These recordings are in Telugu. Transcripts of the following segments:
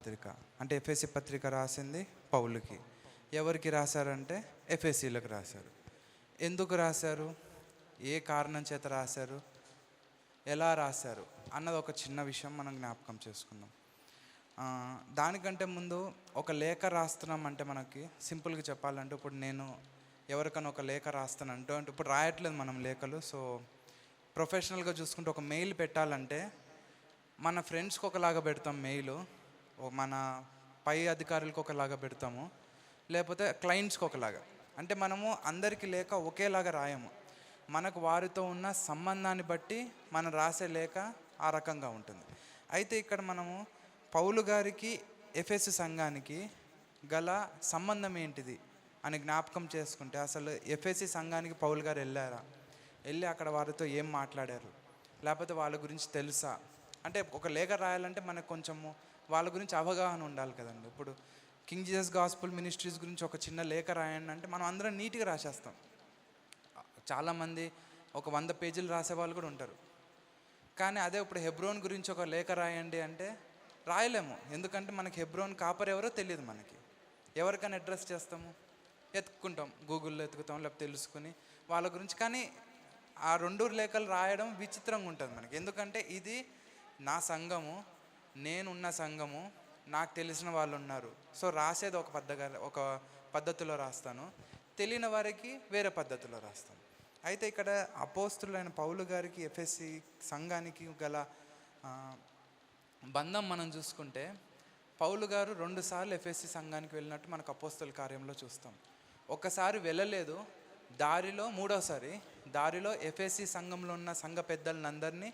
పత్రిక అంటే ఎఫెసీ పత్రిక రాసింది పౌలుకి. ఎవరికి రాశారంటే ఎఫెసీలకు రాశారు. ఎందుకు రాశారు, ఏ కారణం చేత రాశారు, ఎలా రాశారు అన్నది ఒక చిన్న విషయం మనం జ్ఞాపకం చేసుకుందాం. దానికంటే ముందు ఒక లేఖ రాస్తున్నాం అంటే మనకి సింపుల్గా చెప్పాలంటే, ఇప్పుడు నేను ఎవరికైనా ఒక లేఖ రాస్తానంటే ఇప్పుడు రాయట్లేదు మనం లేఖలు. సో ప్రొఫెషనల్గా చూసుకుంటే ఒక మెయిల్ పెట్టాలంటే మన ఫ్రెండ్స్కి ఒకలాగా పెడతాం మెయిల్, మన పై అధికారులకు ఒకలాగా పెడతాము, లేకపోతే క్లయింట్స్కి ఒకలాగా. అంటే మనము అందరికీ లేఖ ఒకేలాగా రాయము. మనకు వారితో ఉన్న సంబంధాన్ని బట్టి మనం రాసే లేఖ ఆ రకంగా ఉంటుంది. అయితే ఇక్కడ మనము పౌలు గారికి ఎఫెసు సంఘానికి గల సంబంధం ఏంటిది అని జ్ఞాపకం చేసుకుంటే, అసలు ఎఫెసీ సంఘానికి పౌలు గారు వెళ్ళి అక్కడ వారితో ఏం మాట్లాడారు, లేకపోతే వాళ్ళ గురించి తెలుసా అంటే, ఒక లేఖ రాయాలంటే మనకు కొంచెము వాళ్ళ గురించి అవగాహన ఉండాలి కదండి. ఇప్పుడు కింగ్ జీసస్ గాస్పుల్ మినిస్ట్రీస్ గురించి ఒక చిన్న లేఖ రాయండి అంటే మనం అందరం నీట్గా రాసేస్తాం. చాలామంది ఒక 100 పేజీలు రాసేవాళ్ళు కూడా ఉంటారు. కానీ అదే ఇప్పుడు హెబ్రోన్ గురించి ఒక లేఖ రాయండి అంటే రాయలేము. ఎందుకంటే మనకి హెబ్రోన్ కాపర్ ఎవరో తెలియదు. మనకి ఎవరికైనా అడ్రస్ చేస్తాము, ఎత్తుకుంటాం, గూగుల్లో ఎత్తుకుతాం, లేకపోతే తెలుసుకుని వాళ్ళ గురించి. కానీ ఆ 2 లేఖలు రాయడం విచిత్రంగా ఉంటుంది మనకి. ఎందుకంటే ఇది నా సంఘము, నేనున్న సంఘము, నాకు తెలిసిన వాళ్ళు ఉన్నారు. సో రాసేది ఒక పద్ధతిలో రాస్తాను, తెలియని వారికి వేరే పద్ధతిలో రాస్తాను. అయితే ఇక్కడ అపోస్తులైన పౌలు గారికి ఎఫెసీ సంఘానికి గల బంధం మనం చూసుకుంటే, పౌలు గారు 2 సార్లు ఎఫెసీ సంఘానికి వెళ్ళినట్టు మనకు అపోస్తుల కార్యంలో చూస్తాం. ఒకసారి వెళ్ళలేదు, దారిలో 3వసారి దారిలో ఎఫెసీ సంఘంలో ఉన్న సంఘ పెద్దలందరినీ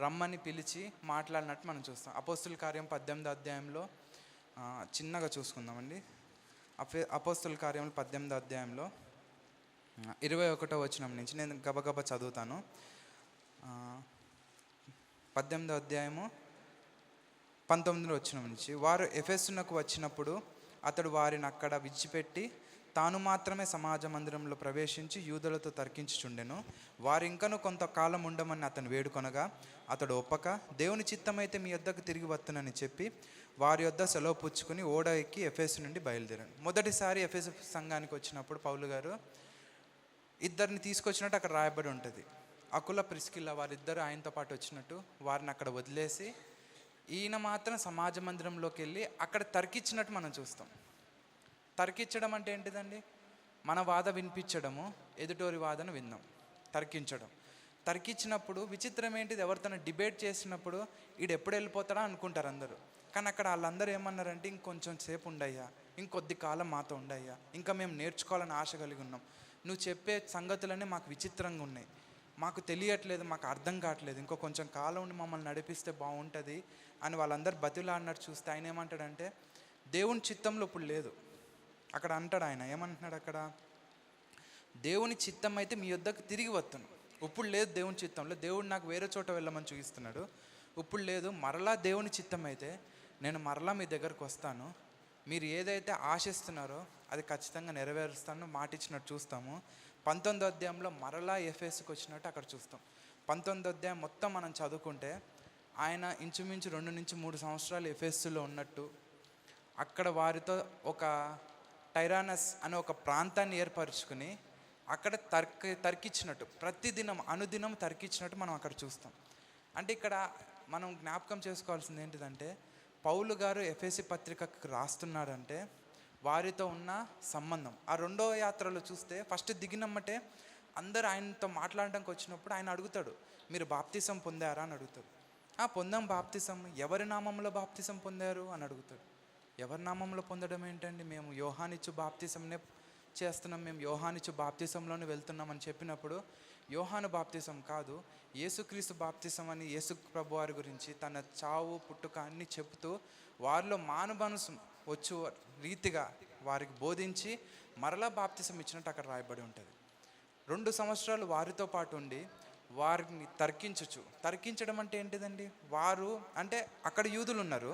రమ్మని పిలిచి మాట్లాడినట్టు మనం చూస్తాం. అపోస్తుల కార్యం 18వ అధ్యాయంలో చిన్నగా చూసుకుందామండి. అపోస్తుల కార్యం 18వ అధ్యాయంలో 21వ వచనం నుంచి నేను గబగబా చదువుతాను. 18వ అధ్యాయము 19వ వచనం నుంచి, వారు ఎఫెసునకు వచ్చినప్పుడు అతడు వారిని అక్కడ విడిచిపెట్టి తాను మాత్రమే సమాజ మందిరంలో ప్రవేశించి యూదులతో తర్కించుచుండెను. వారు ఇంకనూ కొంతకాలం ఉండమని అతను వేడుకొనగా అతడు ఒప్పక, దేవుని చిత్తమైతే మీ యొద్దకు తిరిగి వత్తునని చెప్పి వారి యొద్ద సెలవు పుచ్చుకుని ఓడ ఎక్కి ఎఫెసు నుండి బయలుదేరాను. మొదటిసారి ఎఫెసు సంఘానికి వచ్చినప్పుడు పౌలు గారు ఇద్దరిని తీసుకొచ్చినట్టు అక్కడ రాయబడి ఉంటుంది. అకుల ప్రిస్కిల్లా వారిద్దరు ఆయనతో పాటు వచ్చినట్టు వారిని అక్కడ వదిలేసి ఈయన మాత్రం సమాజ మందిరంలోకి వెళ్ళి అక్కడ తర్కించినట్టు మనం చూస్తాం. తర్కించడం అంటే ఏంటిదండి? మన వాద వినిపించడము, ఎదుటోరి వాదన విందాం. తర్కించినప్పుడు విచిత్రం ఏంటిది, ఎవరితోనో డిబేట్ చేసినప్పుడు ఈడు ఎప్పుడు వెళ్ళిపోతాడా అనుకుంటారు అందరూ. కానీ అక్కడ వాళ్ళందరూ ఏమన్నారంటే, ఇంకొంచెం సేపు ఉండయ్యా, ఇంకొద్ది కాలం మాతో ఉండయ్యా, ఇంకా మేము నేర్చుకోవాలని ఆశ కలిగి ఉన్నాం. నువ్వు చెప్పే సంగతులన్నీ మాకు విచిత్రంగా ఉన్నాయి, మాకు తెలియట్లేదు, మాకు అర్థం కావట్లేదు, ఇంకో కొంచెం కాలం ఉండి మమ్మల్ని నడిపిస్తే బాగుంటుంది అని వాళ్ళందరూ బతిలాడినట్టు చూస్తే ఆయన ఏమంటాడంటే, దేవుని చిత్తంలో ఇప్పుడు లేదు. అక్కడ అంటాడు ఆయన, ఏమంటున్నాడు అక్కడ, దేవుని చిత్తం అయితే మీ యొద్దకు తిరిగి వస్తున్నాను. ఇప్పుడు లేదు దేవుని చిత్తంలో, దేవుడు నాకు వేరే చోట వెళ్ళమని చూపిస్తున్నాడు. ఇప్పుడు లేదు, మరలా దేవుని చిత్తం అయితే నేను మరలా మీ దగ్గరకు వస్తాను, మీరు ఏదైతే ఆశిస్తున్నారో అది ఖచ్చితంగా నెరవేరుస్తాను మాటిచ్చినట్టు చూస్తాము. 19వ అధ్యాయంలో మరలా ఎఫెసుకి వచ్చినట్టు అక్కడ చూస్తాం. 19వ అధ్యాయం మొత్తం మనం చదువుకుంటే ఆయన ఇంచుమించు 2 నుంచి 3 సంవత్సరాలు ఎఫెసులో ఉన్నట్టు, అక్కడ వారితో ఒక టైరానస్ అనే ఒక ప్రాంతాన్ని ఏర్పరచుకుని అక్కడ తర్కించినట్టు, ప్రతిదినం అనుదినం తర్కించినట్టు మనం అక్కడ చూస్తాం. అంటే ఇక్కడ మనం జ్ఞాపకం చేసుకోవాల్సింది ఏంటిదంటే, పౌలు గారు ఎఫెసీ పత్రికకు రాస్తున్నారంటే వారితో ఉన్న సంబంధం. ఆ 2వ యాత్రలో చూస్తే ఫస్ట్ దిగినమ్మటే అందరూ ఆయనతో మాట్లాడడానికి వచ్చినప్పుడు ఆయన అడుగుతాడు, మీరు బాప్తిసం పొందారా అని అడుగుతాడు. పొందాం బాప్తిసం. ఎవరి నామంలో బాప్తిసం పొందారు అని అడుగుతాడు. ఎవరి నామంలో పొందడం ఏంటండి, మేము యోహానిచ్చు బాప్తిసంనే చేస్తున్నాం, మేము యోహానిచ్చు బాప్తిసంలోనే వెళ్తున్నామని చెప్పినప్పుడు, యోహాను బాప్తిసం కాదు, యేసుక్రీస్తు బాప్తిసం అని యేసు ప్రభు వారి గురించి తన చావు పుట్టుక అన్నీ చెబుతూ వారిలో మానుమనసు వచ్చు రీతిగా వారికి బోధించి మరలా బాప్తిసం ఇచ్చినట్టు అక్కడ రాయబడి ఉంటుంది. 2 సంవత్సరాలు వారితో పాటు ఉండి వారిని తర్కించడం అంటే ఏంటిదండి, వారు అంటే అక్కడ యూదులు ఉన్నారు,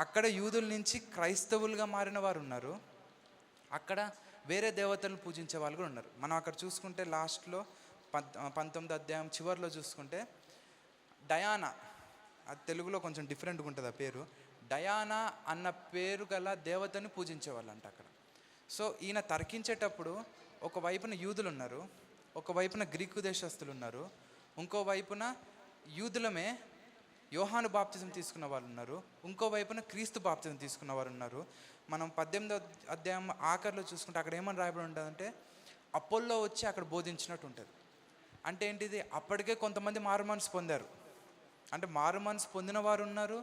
అక్కడ యూదుల నుంచి క్రైస్తవులుగా మారిన వారు ఉన్నారు, అక్కడ వేరే దేవతలను పూజించే వాళ్ళు కూడా ఉన్నారు. మనం అక్కడ చూసుకుంటే లాస్ట్లో 19వ అధ్యాయం చివరిలో చూసుకుంటే డయానా, అది తెలుగులో కొంచెం డిఫరెంట్గా ఉంటుంది ఆ పేరు, డయానా అన్న పేరు గల దేవతని పూజించేవాళ్ళంట అక్కడ. సో ఈయన తర్కించేటప్పుడు ఒకవైపున యూదులు ఉన్నారు, ఒకవైపున గ్రీకు దేశస్తులు ఉన్నారు, ఇంకో వైపున యూదులమే యోహాను బాప్తిజం తీసుకున్న వాళ్ళు ఉన్నారు, ఇంకో వైపున క్రీస్తు బాప్తిజం తీసుకున్న వారు ఉన్నారు. మనం 18వ అధ్యాయం ఆఖరిలో చూసుకుంటే అక్కడ ఏమని రాయబడి ఉంటుందంటే అపోల్లో వచ్చి అక్కడ బోధించినట్టు ఉంటుంది. అంటే ఏంటిది, అప్పటికే కొంతమంది మారు మనసు పొందారు. అంటే మారు మనసు పొందిన వారు ఉన్నారు,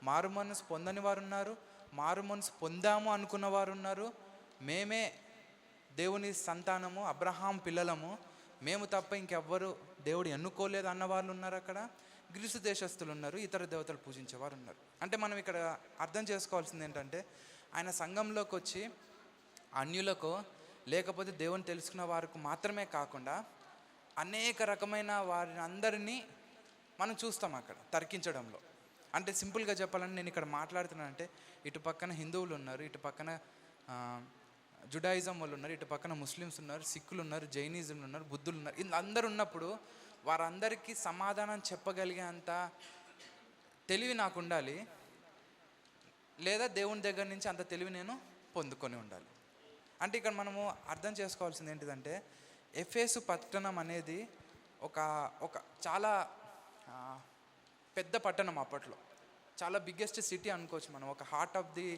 మారు మనసు పొందని వారు ఉన్నారు, మారు మనసు పొందాము అనుకున్న వారు ఉన్నారు, మేమే దేవుని సంతానము, అబ్రహాం పిల్లలము, మేము తప్ప ఇంకెవ్వరు దేవుడు ఎన్నుకోలేదు అన్న వాళ్ళు ఉన్నారు. అక్కడ గ్రీసు దేశస్తులు ఉన్నారు, ఇతర దేవతలు పూజించేవారు ఉన్నారు. అంటే మనం ఇక్కడ అర్థం చేసుకోవాల్సింది ఏంటంటే ఆయన సంఘంలోకి వచ్చి అన్యులకు లేకపోతే దేవుని తెలుసుకున్న వారికి మాత్రమే కాకుండా అనేక రకమైన వారిని అందరినీ మనం చూస్తాం అక్కడ తర్కించడంలో. అంటే సింపుల్గా చెప్పాలంటే నేను ఇక్కడ మాట్లాడుతున్నానంటే ఇటు పక్కన హిందువులు ఉన్నారు, ఇటు పక్కన జుడాయిజం వాళ్ళు ఉన్నారు, ఇటు పక్కన ముస్లిమ్స్ ఉన్నారు, సిక్కులు ఉన్నారు, జైనిజంలు ఉన్నారు, బుద్ధులు ఉన్నారు. అందరూ ఉన్నప్పుడు వారందరికీ సమాధానం చెప్పగలిగే అంత తెలివి నాకు ఉండాలి, లేదా దేవుని దగ్గర నుంచి అంత తెలివి నేను పొందుకొని ఉండాలి. అంటే ఇక్కడ మనము అర్థం చేసుకోవాల్సింది ఏంటిదంటే ఎఫెసు పట్టణం అనేది ఒక చాలా పెద్ద పట్టణం, అప్పట్లో చాలా బిగ్గెస్ట్ సిటీ అనుకోవచ్చు మనం. ఒక హార్ట్ ఆఫ్ ది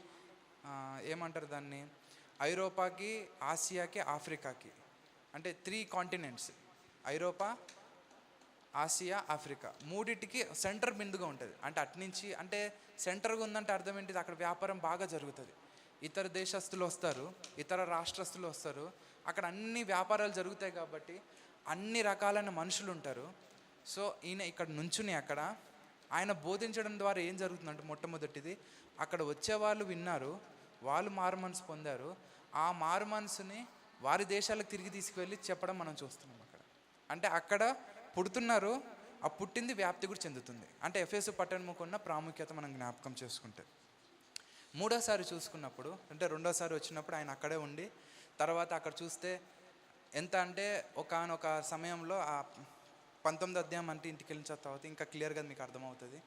ఏమంటారు దాన్ని, ఐరోపాకి, ఆసియాకి, ఆఫ్రికాకి, అంటే 3 కాంటినెంట్స్, ఐరోపా, ఆసియా, ఆఫ్రికా, మూడింటికి సెంటర్ బిందుగా ఉంటుంది. అంటే అట్నుంచి అంటే సెంటర్గా ఉందంటే అర్థం ఏంటిది, అక్కడ వ్యాపారం బాగా జరుగుతుంది, ఇతర దేశస్తులు వస్తారు, ఇతర రాష్ట్రస్తులు వస్తారు, అక్కడ అన్ని వ్యాపారాలు జరుగుతాయి కాబట్టి అన్ని రకాలైన మనుషులు ఉంటారు. సో ఈయన ఇక్కడ నుంచుని అక్కడ ఆయన బోధించడం ద్వారా ఏం జరుగుతుందంటే మొట్టమొదటిది అక్కడ వచ్చేవాళ్ళు విన్నారు, వాళ్ళు మారు మనసు పొందారు, ఆ మారు మనసుని వారి దేశాలకు తిరిగి తీసుకువెళ్ళి చెప్పడం మనం చూస్తున్నాం అక్కడ. అంటే అక్కడ పుడుతున్నారు, ఆ పుట్టింది వ్యాప్తి కూడా చెందుతుంది. అంటే ఎఫెసు పట్టణముకు ఉన్న ప్రాముఖ్యత మనం జ్ఞాపకం చేసుకుంటే మూడోసారి చూసుకున్నప్పుడు, అంటే రెండోసారి వచ్చినప్పుడు ఆయన అక్కడే ఉండి తర్వాత అక్కడ చూస్తే ఎంత అంటే ఒకానొక సమయంలో ఆ 19వ అధ్యాయం అంటే ఇంటికి వెళ్ళిన తర్వాత ఇంకా క్లియర్గా మీకు అర్థమవుతుంది.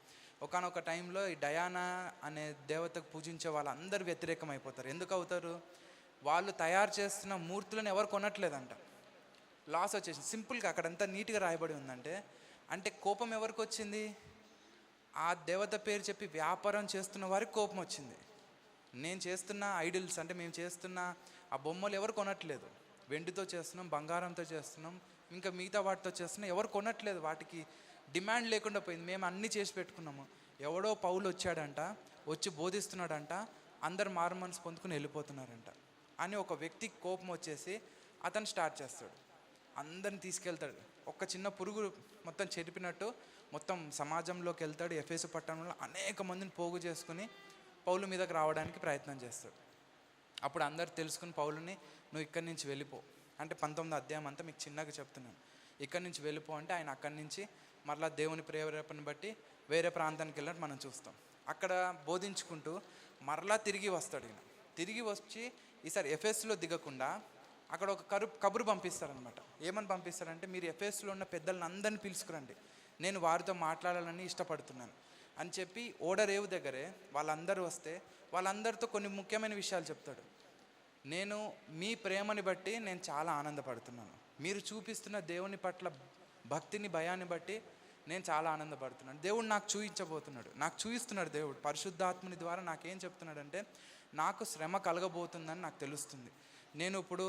ఒకానొక టైంలో ఈ డయానా అనే దేవతకు పూజించే వాళ్ళందరూ వ్యతిరేకం అయిపోతారు. ఎందుకు అవుతారు, వాళ్ళు తయారు చేస్తున్న మూర్తులను ఎవరు కొనట్లేదంట, లాస్ వచ్చేసింది. సింపుల్గా అక్కడ ఎంత నీట్గా రాయబడి ఉందంటే, అంటే కోపం ఎవరికి వచ్చింది, ఆ దేవత పేరు చెప్పి వ్యాపారం చేస్తున్న వారికి కోపం వచ్చింది. నేను చేస్తున్న ఐడిల్స్ అంటే మేము చేస్తున్న ఆ బొమ్మలు ఎవరు కొనట్లేదు, వెండితో చేస్తున్నాం, బంగారంతో చేస్తున్నాం, ఇంకా మిగతా వాటితో చేస్తున్నాం, ఎవరు కొనట్లేదు, వాటికి డిమాండ్ లేకుండా పోయింది. మేము అన్నీ చేసి పెట్టుకున్నాము. ఎవడో పౌలు వచ్చాడంట, వచ్చి బోధిస్తున్నాడంట, అందరు మారు మనసు పొందుకుని వెళ్ళిపోతున్నారంట అని ఒక వ్యక్తికి కోపం వచ్చేసి అతను స్టార్ట్ చేస్తాడు, అందరిని తీసుకెళ్తాడు. ఒక చిన్న పురుగు మొత్తం చెరిపినట్టు మొత్తం సమాజంలోకి వెళ్తాడు. ఎఫెసు పట్టణంలో అనేక మందిని పోగు చేసుకుని పౌలు మీదకి రావడానికి ప్రయత్నం చేస్తాడు. అప్పుడు అందరు తెలుసుకుని పౌలుని నువ్వు ఇక్కడి నుంచి వెళ్ళిపో అంటే 19వ అధ్యాయం అంతా మీకు చిన్నగా చెప్తున్నాను, ఇక్కడి నుంచి వెళ్ళిపో అంటే ఆయన అక్కడి నుంచి మరలా దేవుని ప్రేరేపణ బట్టి వేరే ప్రాంతానికి వెళ్ళినట్టు మనం చూస్తాం. అక్కడ బోధించుకుంటూ మరలా తిరిగి వస్తాడు. ఈయన తిరిగి వచ్చి ఈసారి ఎఫెస్లో దిగకుండా అక్కడ ఒక కబురు పంపిస్తారనమాట. ఏమని పంపిస్తారంటే, మీరు ఎఫెస్లో ఉన్న పెద్దలను అందరినీ పిలుచుకురండి, నేను వారితో మాట్లాడాలని ఇష్టపడుతున్నాను అని చెప్పి ఓడరేవు దగ్గరే వాళ్ళందరూ వస్తే వాళ్ళందరితో కొన్ని ముఖ్యమైన విషయాలు చెప్తాడు. నేను మీ ప్రేమని బట్టి నేను చాలా ఆనందపడుతున్నాను, మీరు చూపిస్తున్న దేవుని పట్ల భక్తిని, భయాన్ని బట్టి నేను చాలా ఆనందపడుతున్నాను. దేవుడు నాకు చూపిస్తున్నాడు దేవుడు పరిశుద్ధాత్ముని ద్వారా నాకేం చెప్తున్నాడంటే, నాకు శ్రమ కలగబోతుందని నాకు తెలుస్తుంది. నేను ఇప్పుడు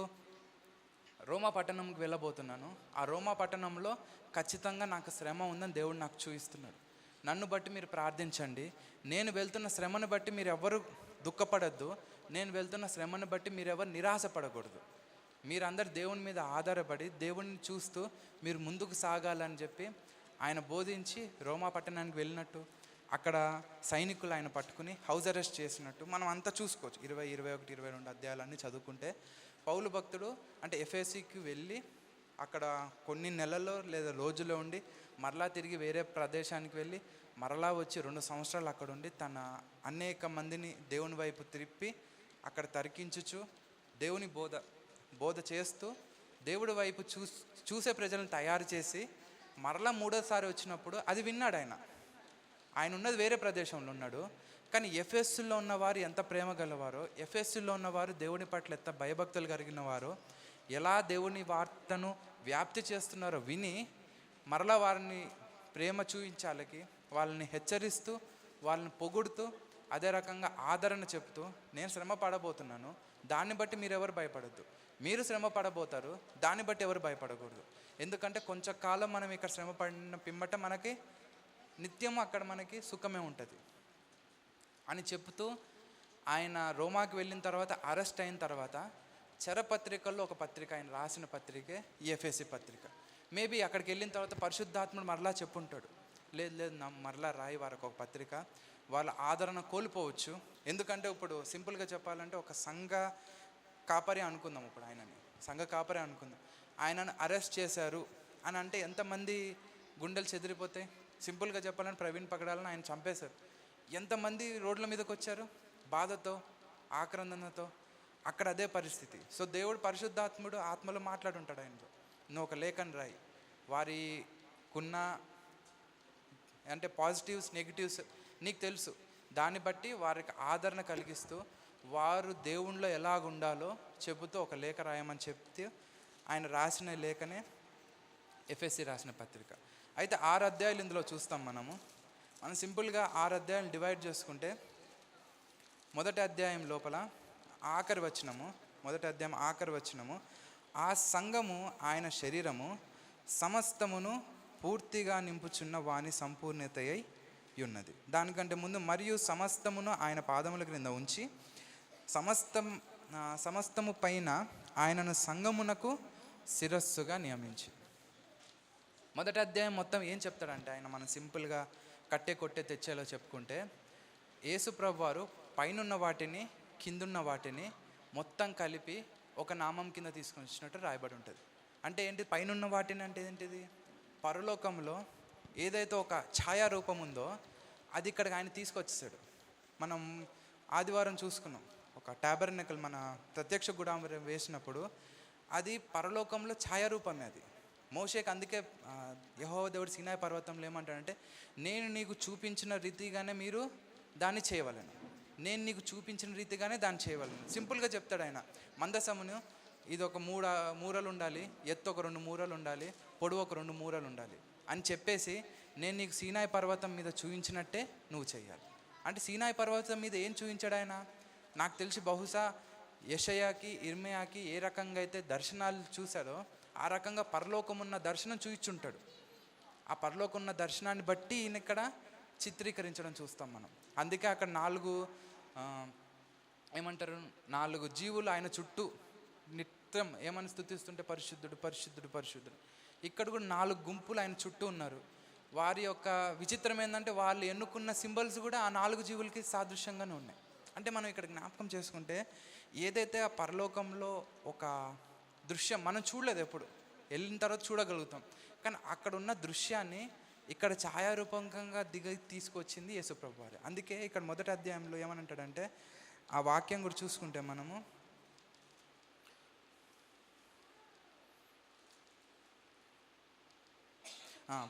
రోమా పట్టణంకి వెళ్ళబోతున్నాను, ఆ రోమా పట్టణంలో ఖచ్చితంగా నాకు శ్రమ ఉందని దేవుడు నాకు చూపిస్తున్నాడు. నన్ను బట్టి మీరు ప్రార్థించండి, నేను వెళ్తున్న శ్రమను బట్టి మీరు ఎవరు దుఃఖపడద్దు, నేను వెళ్తున్న శ్రమను బట్టి మీరు ఎవరు నిరాశపడకూడదు, మీరందరూ దేవుని మీద ఆధారపడి దేవుడిని చూస్తూ మీరు ముందుకు సాగాలని చెప్పి ఆయన బోధించి రోమా పట్టణానికి వెళ్ళినట్టు అక్కడ సైనికులు ఆయన పట్టుకుని హౌస్ అరెస్ట్ చేసినట్టు మనం అంతా చూసుకోవచ్చు. 20, 21, 22 అధ్యాయాలన్నీ చదువుకుంటే పౌలు భక్తుడు అంటే ఎఫెసీకి వెళ్ళి అక్కడ కొన్ని నెలల్లో లేదా రోజుల్లో ఉండి మరలా తిరిగి వేరే ప్రదేశానికి వెళ్ళి మరలా వచ్చి 2 సంవత్సరాలు అక్కడ ఉండి తన అనేక మందిని దేవుని వైపు తిప్పి అక్కడ తర్కించుచు దేవుని బోధ చేస్తూ దేవుడి వైపు చూసే ప్రజలను తయారు చేసి మరలా 3వ సారి వచ్చినప్పుడు అది విన్నాడు. ఆయన ఉన్నది వేరే ప్రదేశంలో ఉన్నాడు, కానీ ఎఫెస్సులో ఉన్నవారు ఎంత ప్రేమ గలవారో, ఎఫెస్సులో ఉన్నవారు దేవుని పట్ల ఎంత భయభక్తులు కలిగిన వారో, ఎలా దేవుని వార్తను వ్యాప్తి చేస్తున్నారో విని మరలా వారిని ప్రేమ చూపించాలకి వాళ్ళని హెచ్చరిస్తూ, వాళ్ళని పొగుడుతూ, అదే రకంగా ఆదరణ చెప్తూ, నేను శ్రమ పడబోతున్నాను, దాన్ని బట్టి మీరు ఎవరు భయపడద్దు, మీరు శ్రమ పడబోతారు, దాన్ని బట్టి ఎవరు భయపడకూడదు. ఎందుకంటే కొంచెం కాలం మనం ఇక్కడ శ్రమ పడిన పిమ్మట మనకి నిత్యం అక్కడ మనకి సుఖమే ఉంటుంది అని చెప్తూ, ఆయన రోమాకి వెళ్ళిన తర్వాత అరెస్ట్ అయిన తర్వాత చరపత్రికల్లో ఒక పత్రిక, ఆయన రాసిన పత్రికే ఈ ఎఫెసీ పత్రిక. మేబీ అక్కడికి వెళ్ళిన తర్వాత పరిశుద్ధాత్ముడు మరలా చెప్పుంటాడు, లేదు లేదు నా మరలా రాయి వారికి ఒక పత్రిక, వాళ్ళ ఆదరణ కోల్పోవచ్చు. ఎందుకంటే ఇప్పుడు సింపుల్గా చెప్పాలంటే ఒక సంఘ కాపరి అనుకుందాం, ఇప్పుడు ఆయనని సంఘ కాపరి అనుకుందాం, ఆయనను అరెస్ట్ చేశారు అని అంటే ఎంతమంది గుండెలు చెదిరిపోతాయి. సింపుల్గా చెప్పాలంటే ప్రవీణ్ పగడాలను ఆయన చంపేశారు, ఎంతమంది రోడ్ల మీదకి వచ్చారు బాధతో, ఆక్రందనతో. అక్కడ అదే పరిస్థితి. సో దేవుడు పరిశుద్ధాత్ముడు ఆత్మలో మాట్లాడుంటాడు ఆయనతో, నువ్వు ఒక లేఖను రాయి, వారికున్న అంటే పాజిటివ్స్ నెగిటివ్స్ నీకు తెలుసు, దాన్ని బట్టి వారికి ఆదరణ కలిగిస్తూ వారు దేవుణ్ణిలో ఎలాగ ఉండాలో చెబుతూ ఒక లేఖ రాయమని చెప్తే ఆయన రాసిన లేఖనే ఎఫెసీ రాసిన పత్రిక. అయితే 6 అధ్యాయులు ఇందులో చూస్తాం మనం సింపుల్గా 6 అధ్యాయులు డివైడ్ చేసుకుంటే, మొదటి అధ్యాయం లోపల ఆఖరి వచనము, మొదటి అధ్యాయం ఆఖరి వచనము, ఆ సంఘము ఆయన శరీరము సమస్తమును పూర్తిగా నింపుచున్న వాని సంపూర్ణత అయి ఉన్నది. దానికంటే ముందు మరియు సమస్తమును ఆయన పాదముల క్రింద ఉంచి సమస్తము పైన ఆయనను సంఘమునకు శిరస్సుగా నియమించి. మొదటి అధ్యాయం మొత్తం ఏం చెప్తాడంటే ఆయన, మనం సింపుల్గా కట్టే కొట్టే తెచ్చేలో చెప్పుకుంటే, యేసుప్రభు వారు పైనున్న వాటిని కిందున్న వాటిని మొత్తం కలిపి ఒక నామం కింద తీసుకొని వచ్చినట్టు రాయబడి ఉంటుంది. అంటే ఏంటి పైనున్న వాటిని అంటే ఏంటిది, పరలోకంలో ఏదైతే ఒక ఛాయారూపం ఉందో అది ఇక్కడికి ఆయన తీసుకొచ్చేసాడు. మనం ఆదివారం చూసుకున్నాం, ఒక టాబర్నకల్ మన ప్రత్యక్ష గుడారం వేసినప్పుడు అది పరలోకంలో ఛాయారూపమే. అది మోషేకి అందుకే యెహోవా దేవుడు సీనాయి పర్వతంలో ఏమంటాడంటే, నేను నీకు చూపించిన రీతిగానే మీరు దాన్ని చేయవలను, నేను నీకు చూపించిన రీతిగానే దాన్ని చేయవలను. సింపుల్గా చెప్తాడు ఆయన. మందసమును ఇది ఒక 3 మూరలు ఉండాలి, ఎత్తు ఒక 2 మూరలు ఉండాలి, పొడవు ఒక 2 మూరలు ఉండాలి అని చెప్పేసి, నేను నీకు సీనాయి పర్వతం మీద చూపించినట్టే నువ్వు చేయాలి. అంటే సీనాయి పర్వతం మీద ఏం చూపించాడు ఆయన? నాకు తెలిసి బహుశా యెషయాకి ఇర్మియాకి ఏ రకంగా అయితే దర్శనాలు చూశారో ఆ రకంగా పరలోకం ఉన్న దర్శనం చూయించుంటాడు. ఆ పరలోకం ఉన్న దర్శనాన్ని బట్టి ఈయన ఇక్కడ చిత్రీకరించడం చూస్తాం మనం. అందుకే అక్కడ 4 జీవులు ఆయన చుట్టూ నిత్యం ఏమని స్తుతిస్తుంటే పరిశుద్ధుడు పరిశుద్ధుడు పరిశుద్ధుడు. ఇక్కడ కూడా 4 గుంపులు ఆయన చుట్టూ ఉన్నారు. వారి యొక్క విచిత్రం ఏంటంటే వాళ్ళు ఎన్నుకున్న సింబల్స్ కూడా ఆ 4 జీవులకి సాదృశ్యంగానే ఉన్నాయి. అంటే మనం ఇక్కడ జ్ఞాపకం చేసుకుంటే, ఏదైతే ఆ పరలోకంలో ఒక దృశ్యం మనం చూడలేదు, ఎప్పుడు వెళ్ళిన తర్వాత చూడగలుగుతాం, కానీ అక్కడ ఉన్న దృశ్యాన్ని ఇక్కడ ఛాయారూపకంగా తీసుకొచ్చింది యేసుప్రభు వారు. అందుకే ఇక్కడ మొదటి అధ్యాయంలో ఏమనంటాడంటే, ఆ వాక్యం కూడా చూసుకుంటే మనము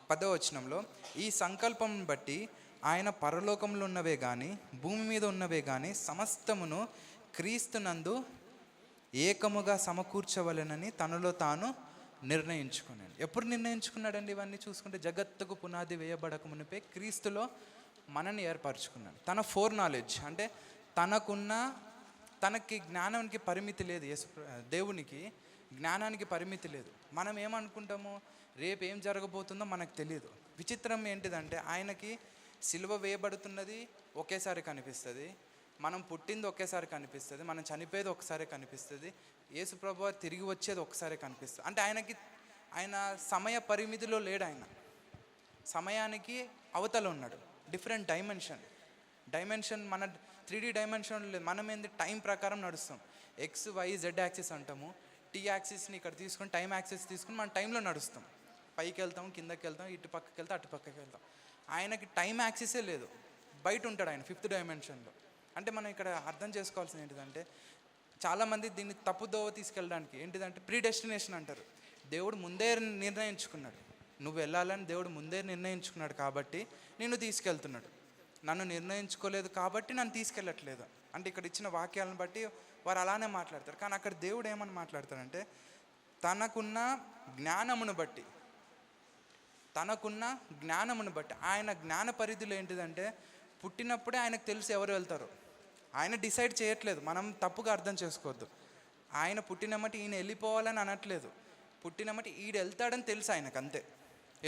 10వ వచనంలో, ఈ సంకల్పం బట్టి ఆయన పరలోకంలో ఉన్నవే కానీ భూమి మీద ఉన్నవే కానీ సమస్తమును క్రీస్తునందు ఏకముగా సమకూర్చవలెనని తనలో తాను నిర్ణయించుకున్నాడు. ఎప్పుడు నిర్ణయించుకున్నాడండి? ఇవన్నీ చూసుకుంటే జగత్తుకు పునాది వేయబడక మునిపే క్రీస్తులో మనని ఏర్పరచుకున్నాడు. తన ఫోర్ నాలెడ్జ్ అంటే తనకి జ్ఞానానికి పరిమితి లేదు. దేవునికి జ్ఞానానికి పరిమితి లేదు. మనం ఏమనుకుంటామో రేపు ఏం జరగబోతుందో మనకు తెలియదు. విచిత్రం ఏంటిదంటే, ఆయనకి సిలువ వేయబడుతున్నది ఒకేసారి కనిపిస్తుంది, మనం పుట్టింది ఒకేసారి కనిపిస్తుంది, మనం చనిపోయేది ఒకసారి కనిపిస్తుంది, యేసుప్రభువు తిరిగి వచ్చేది ఒకసారి కనిపిస్తుంది. అంటే ఆయన సమయ పరిమితిలో లేడు. ఆయన సమయానికి అవతల ఉన్నాడు. డిఫరెంట్ డైమెన్షన్ మన 3D డైమెన్షన్ లేదు. మనం ఏంది టైం ప్రకారం నడుస్తాం. XYZ యాక్సిస్ అంటాము. T యాక్సిస్ని ఇక్కడ తీసుకొని టైం యాక్సిస్ తీసుకుని మనం టైంలో నడుస్తాం. పైకి వెళ్తాం, కిందకి వెళ్తాం, ఇటు పక్కకి వెళ్తాం, అటు పక్కకి వెళ్తాం. ఆయనకి టైం యాక్సిసే లేదు, బయట ఉంటాడు ఆయన 5th డైమెన్షన్లో. అంటే మనం ఇక్కడ అర్థం చేసుకోవాల్సింది ఏంటిదంటే, చాలామంది దీన్ని తప్పుదోవ తీసుకెళ్ళడానికి ఏంటిదంటే ప్రీడెస్టినేషన్ అంటారు. దేవుడు ముందే నిర్ణయించుకున్నాడు, నువ్వు వెళ్ళాలని దేవుడు ముందే నిర్ణయించుకున్నాడు కాబట్టి నిన్ను తీసుకెళ్తున్నాడు. నన్ను నిర్ణయించుకోలేదు కాబట్టి నన్ను తీసుకెళ్ళట్లేదు. అంటే ఇక్కడ ఇచ్చిన వాక్యాలను బట్టి వారు అలానే మాట్లాడతారు. కానీ అక్కడ దేవుడు ఏమని మాట్లాడతాడంటే తనకున్న జ్ఞానమును బట్టి, ఆయన జ్ఞాన పరిధిలో ఏంటిదంటే పుట్టినప్పుడే ఆయనకు తెలుసు ఎవరు వెళ్తారు. ఆయన డిసైడ్ చేయట్లేదు, మనం తప్పుగా అర్థం చేసుకోవద్దు. ఆయన పుట్టినమ్మటి ఈయన వెళ్ళిపోవాలని అనట్లేదు, పుట్టినమ్మటి ఈడు వెళ్తాడని తెలుసు ఆయనకు, అంతే.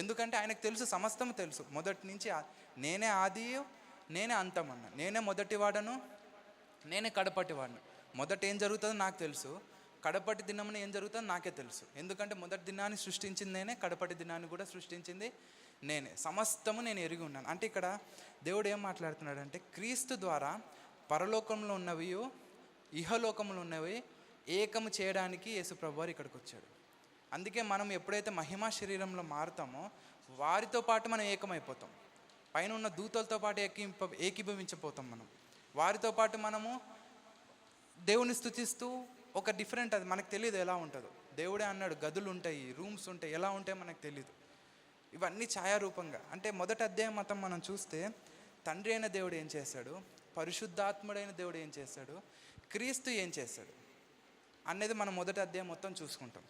ఎందుకంటే ఆయనకు తెలుసు, సమస్తము తెలుసు. మొదటి నుంచి నేనే ఆది, నేనే అంతమన్నా, నేనే మొదటి వాడను, నేనే కడపటి వాడను. మొదట ఏం జరుగుతుందో నాకు తెలుసు, కడపటి దినమున ఏం జరుగుతుందో నాకే తెలుసు. ఎందుకంటే మొదటి దినాన్ని సృష్టించింది నేనే, కడపటి దినాన్ని కూడా సృష్టించింది నేనే, సమస్తము నేను ఎరిగి ఉన్నాను. అంటే ఇక్కడ దేవుడు ఏం మాట్లాడుతున్నాడంటే క్రీస్తు ద్వారా పరలోకంలో ఉన్నవి ఇహలోకంలో ఉన్నవి ఏకము చేయడానికి యేసు ప్రభువారు ఇక్కడికి వచ్చాడు. అందుకే మనం ఎప్పుడైతే మహిమా శరీరంలో మారుతామో వారితో పాటు మనం ఏకమైపోతాం. పైన ఉన్న దూతలతో పాటు ఏకీభవించిపోతాం. మనం వారితో పాటు మనము దేవుని స్తుతిస్తూ ఒక డిఫరెంట్, అది మనకు తెలియదు ఎలా ఉంటుందో. దేవుడే అన్నాడు గదులు ఉంటాయి, రూమ్స్ ఉంటాయి, ఎలా ఉంటాయో మనకు తెలియదు. ఇవన్నీ ఛాయారూపంగా. అంటే మొదటి అధ్యాయం మొత్తం మనం చూస్తే తండ్రి అయిన దేవుడు ఏం చేశాడు, పరిశుద్ధాత్ముడైన దేవుడు ఏం చేశాడు, క్రీస్తు ఏం చేశాడు అనేది మనం మొదటి అధ్యాయం మొత్తం చూసుకుంటాం.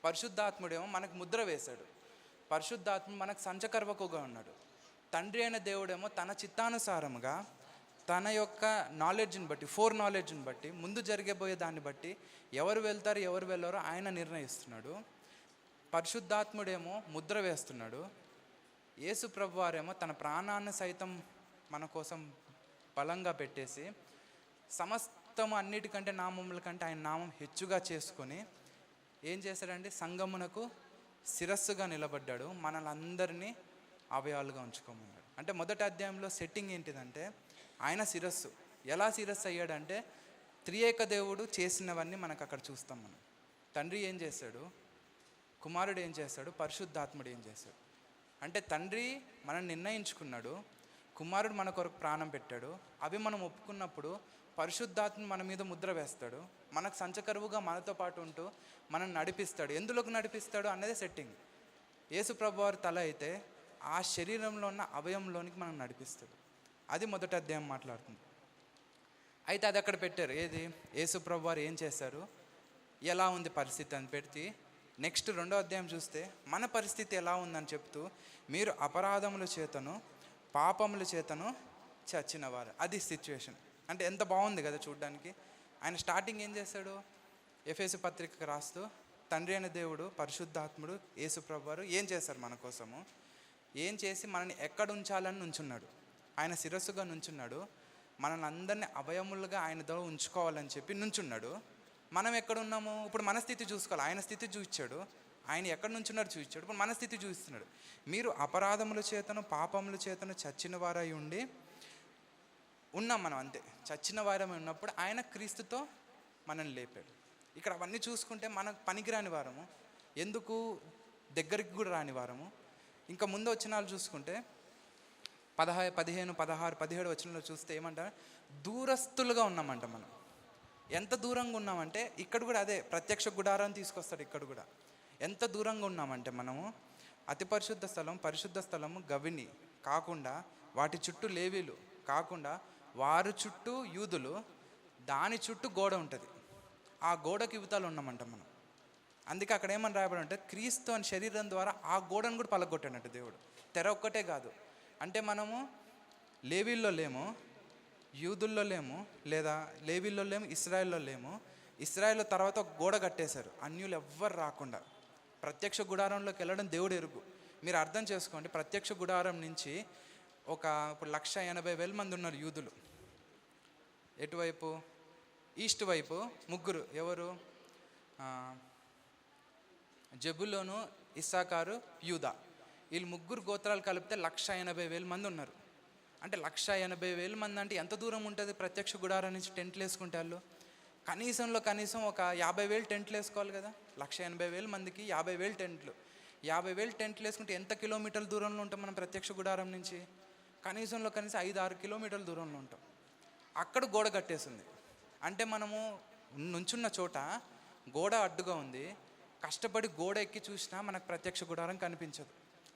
పరిశుద్ధాత్ముడేమో మనకు ముద్ర వేశాడు, పరిశుద్ధాత్ముడు మనకు సంచకర్వకుగా ఉన్నాడు. తండ్రి అయిన దేవుడేమో తన చిత్తానుసారముగా తన యొక్క నాలెడ్జ్ని బట్టి, నాలెడ్జ్ని బట్టి, ముందు జరిగబోయే దాన్ని బట్టి ఎవరు వెళ్తారు ఎవరు వెళ్ళారో ఆయన నిర్ణయిస్తున్నాడు. పరిశుద్ధాత్ముడేమో ముద్ర వేస్తున్నాడు. యేసు ప్రభువారేమో తన ప్రాణాన్ని సైతం మన కోసం బలంగా పెట్టేసి సమస్తము అన్నిటికంటే నామముల కంటే ఆయన నామం హెచ్చుగా చేసుకొని ఏం చేశాడండి, సంగమునకు శిరస్సుగా నిలబడ్డాడు, మనల్ని అందరినీ అవయవాలుగా ఉంచుకోమన్నాడు. అంటే మొదటి అధ్యాయంలో సెట్టింగ్ ఏంటిదంటే ఆయన శిరస్సు. ఎలా శిరస్సు అయ్యాడంటే త్రియేక దేవుడు చేసినవన్నీ మనకు అక్కడ చూస్తాం. మనం తండ్రి ఏం చేశాడు, కుమారుడు ఏం చేశాడు, పరిశుద్ధాత్ముడు ఏం చేశాడు. అంటే తండ్రి మనం నిర్ణయించుకున్నాడు, కుమారుడు మన కొరకు ప్రాణం పెట్టాడు. అవి మనం ఒప్పుకున్నప్పుడు పరిశుద్ధాత్మ మన మీద ముద్ర వేస్తాడు, మనకు సంచకరువుగా మనతో పాటు ఉంటూ మనం నడిపిస్తాడు. ఎందులోకి నడిపిస్తాడు అన్నదే సెట్టింగ్. యేసు ప్రభువారి తల అయితే ఆ శరీరంలో ఉన్న అవయంలోనికి మనం నడిపిస్తాడు. అది మొదటి అధ్యాయం మాట్లాడుతుంది. అయితే అది అక్కడ పెట్టారు. ఏది, యేసు ప్రభువారు ఏం చేశారు, ఎలా ఉంది పరిస్థితి అని పెడితే నెక్స్ట్ రెండో అధ్యాయం చూస్తే మన పరిస్థితి ఎలా ఉందని చెప్తూ మీరు అపరాధముల చేతను పాపముల చేతను చచ్చినవారు. అది సిచ్యువేషన్. అంటే ఎంత బాగుంది కదా చూడ్డానికి. ఆయన స్టార్టింగ్ ఏం చేశాడు, ఎఫెసు పత్రికకు రాస్తూ తండ్రి అయిన దేవుడు పరిశుద్ధాత్ముడు యేసు ప్రభువారు ఏం చేశారు మన కోసము, ఏం చేసి మనల్ని ఎక్కడ ఉంచాలని నుంచున్నాడు. ఆయన శిరస్సుగా నుంచున్నాడు, మనల్ని అందరినీ అవయములుగా ఆయనతో ఉంచుకోవాలని చెప్పి నుంచున్నాడు. మనం ఎక్కడ ఉన్నాము ఇప్పుడు, మన స్థితి చూసుకోవాలి. ఆయన స్థితి చూపించాడు, ఆయన ఎక్కడ నుంచున్నాడు చూపించాడు. ఇప్పుడు మన స్థితి చూపిస్తున్నాడు. మీరు అపరాధముల చేతను పాపముల చేతను చచ్చిన వారై ఉండి ఉన్నాం. మనం అంతే చచ్చిన వారమై ఉన్నప్పుడు ఆయన క్రీస్తుతో మనల్ని లేపాడు. ఇక్కడ అవన్నీ చూసుకుంటే మనకు పనికిరాని వారము, ఎందుకు దగ్గరికి కూడా రాని వారము. ఇంకా ముందు వచనాలు చూసుకుంటే 15, 16, 17 వచనంలో చూస్తే ఏమంటారు, దూరస్తులుగా ఉన్నామంట. మనం ఎంత దూరంగా ఉన్నామంటే ఇక్కడ కూడా అదే ప్రత్యక్ష గుడారాన్ని తీసుకొస్తాడు. ఇక్కడ కూడా ఎంత దూరంగా ఉన్నామంటే మనము అతి పరిశుద్ధ స్థలం, పరిశుద్ధ స్థలము గవిని కాకుండా వాటి చుట్టూ లేవీలు కాకుండా వారి చుట్టూ యూదులు, దాని చుట్టూ గోడ ఉంటుంది. ఆ గోడకి యువతలు ఉన్నామంట మనం. అందుకే అక్కడ ఏమని రాయబడి అంటే క్రీస్తు అని శరీరం ద్వారా ఆ గోడను కూడా పలగొట్టాడంట దేవుడు. తెర ఒక్కటే కాదు. అంటే మనము లేవీల్లో లేము, యూదుల్లో లేము, లేదా లేవీల్లో లేము, ఇస్రాయేల్లో లేము. ఇస్రాయేల్లో తర్వాత ఒక గోడ కట్టేశారు, అన్యులు ఎవ్వరు రాకుండా. ప్రత్యక్ష గుడారంలోకి వెళ్ళడం దేవుడు ఎరుగు. మీరు అర్థం చేసుకోండి, ప్రత్యక్ష గుడారం నుంచి ఇప్పుడు 180,000 మంది ఉన్నారు యూదులు. ఎటువైపు, ఈస్ట్ వైపు ముగ్గురు, ఎవరు, జబులోను, ఇస్సాకారు, యూదా. వీళ్ళు ముగ్గురు గోత్రాలు కలిపితే 180,000 మంది ఉన్నారు. అంటే 180,000 మంది అంటే ఎంత దూరం ఉంటుంది ప్రత్యక్ష గుడారం నుంచి టెంట్లు వేసుకుంటే వాళ్ళు? కనీసం ఒక 50,000 టెంట్లు వేసుకోవాలి కదా. 180,000 మందికి 50,000 టెంట్లు. 50,000 టెంట్లు వేసుకుంటే ఎంత కిలోమీటర్ల దూరంలో ఉంటాం మనం ప్రత్యక్ష గుడారం నుంచి? కనీసం 5-6 కిలోమీటర్ల దూరంలో ఉంటాం. అక్కడ గోడ కట్టేసింది. అంటే మనము నుంచున్న చోట గోడ అడ్డుగా ఉంది, కష్టపడి గోడ ఎక్కి చూసినా మనకు ప్రత్యక్ష గుడారం కనిపించదు.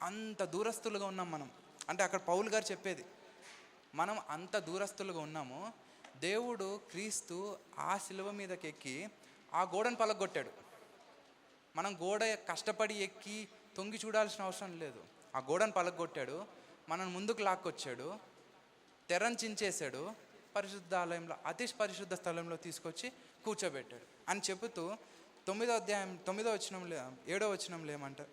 అంత దూరస్తులుగా ఉన్నాం మనం. అంటే అక్కడ పౌలు గారు చెప్పేది, మనం అంత దూరస్తులుగా ఉన్నాము, దేవుడు క్రీస్తు ఆ శిలువ మీదకి ఎక్కి ఆ గోడను పలగొట్టాడు. మనం గోడ కష్టపడి ఎక్కి తొంగి చూడాల్సిన అవసరం లేదు. ఆ గోడను పలగొట్టాడు, మనల్ని ముందుకు లాక్కొచ్చాడు, తెరను చించేశాడు, పరిశుద్ధాలయంలో అతి పరిశుద్ధ స్థలంలో తీసుకొచ్చి కూర్చోబెట్టాడు అని చెబుతూ 9వ అధ్యాయం 9వ వచనంలో 7వ వచనంలో ఏమంటారు,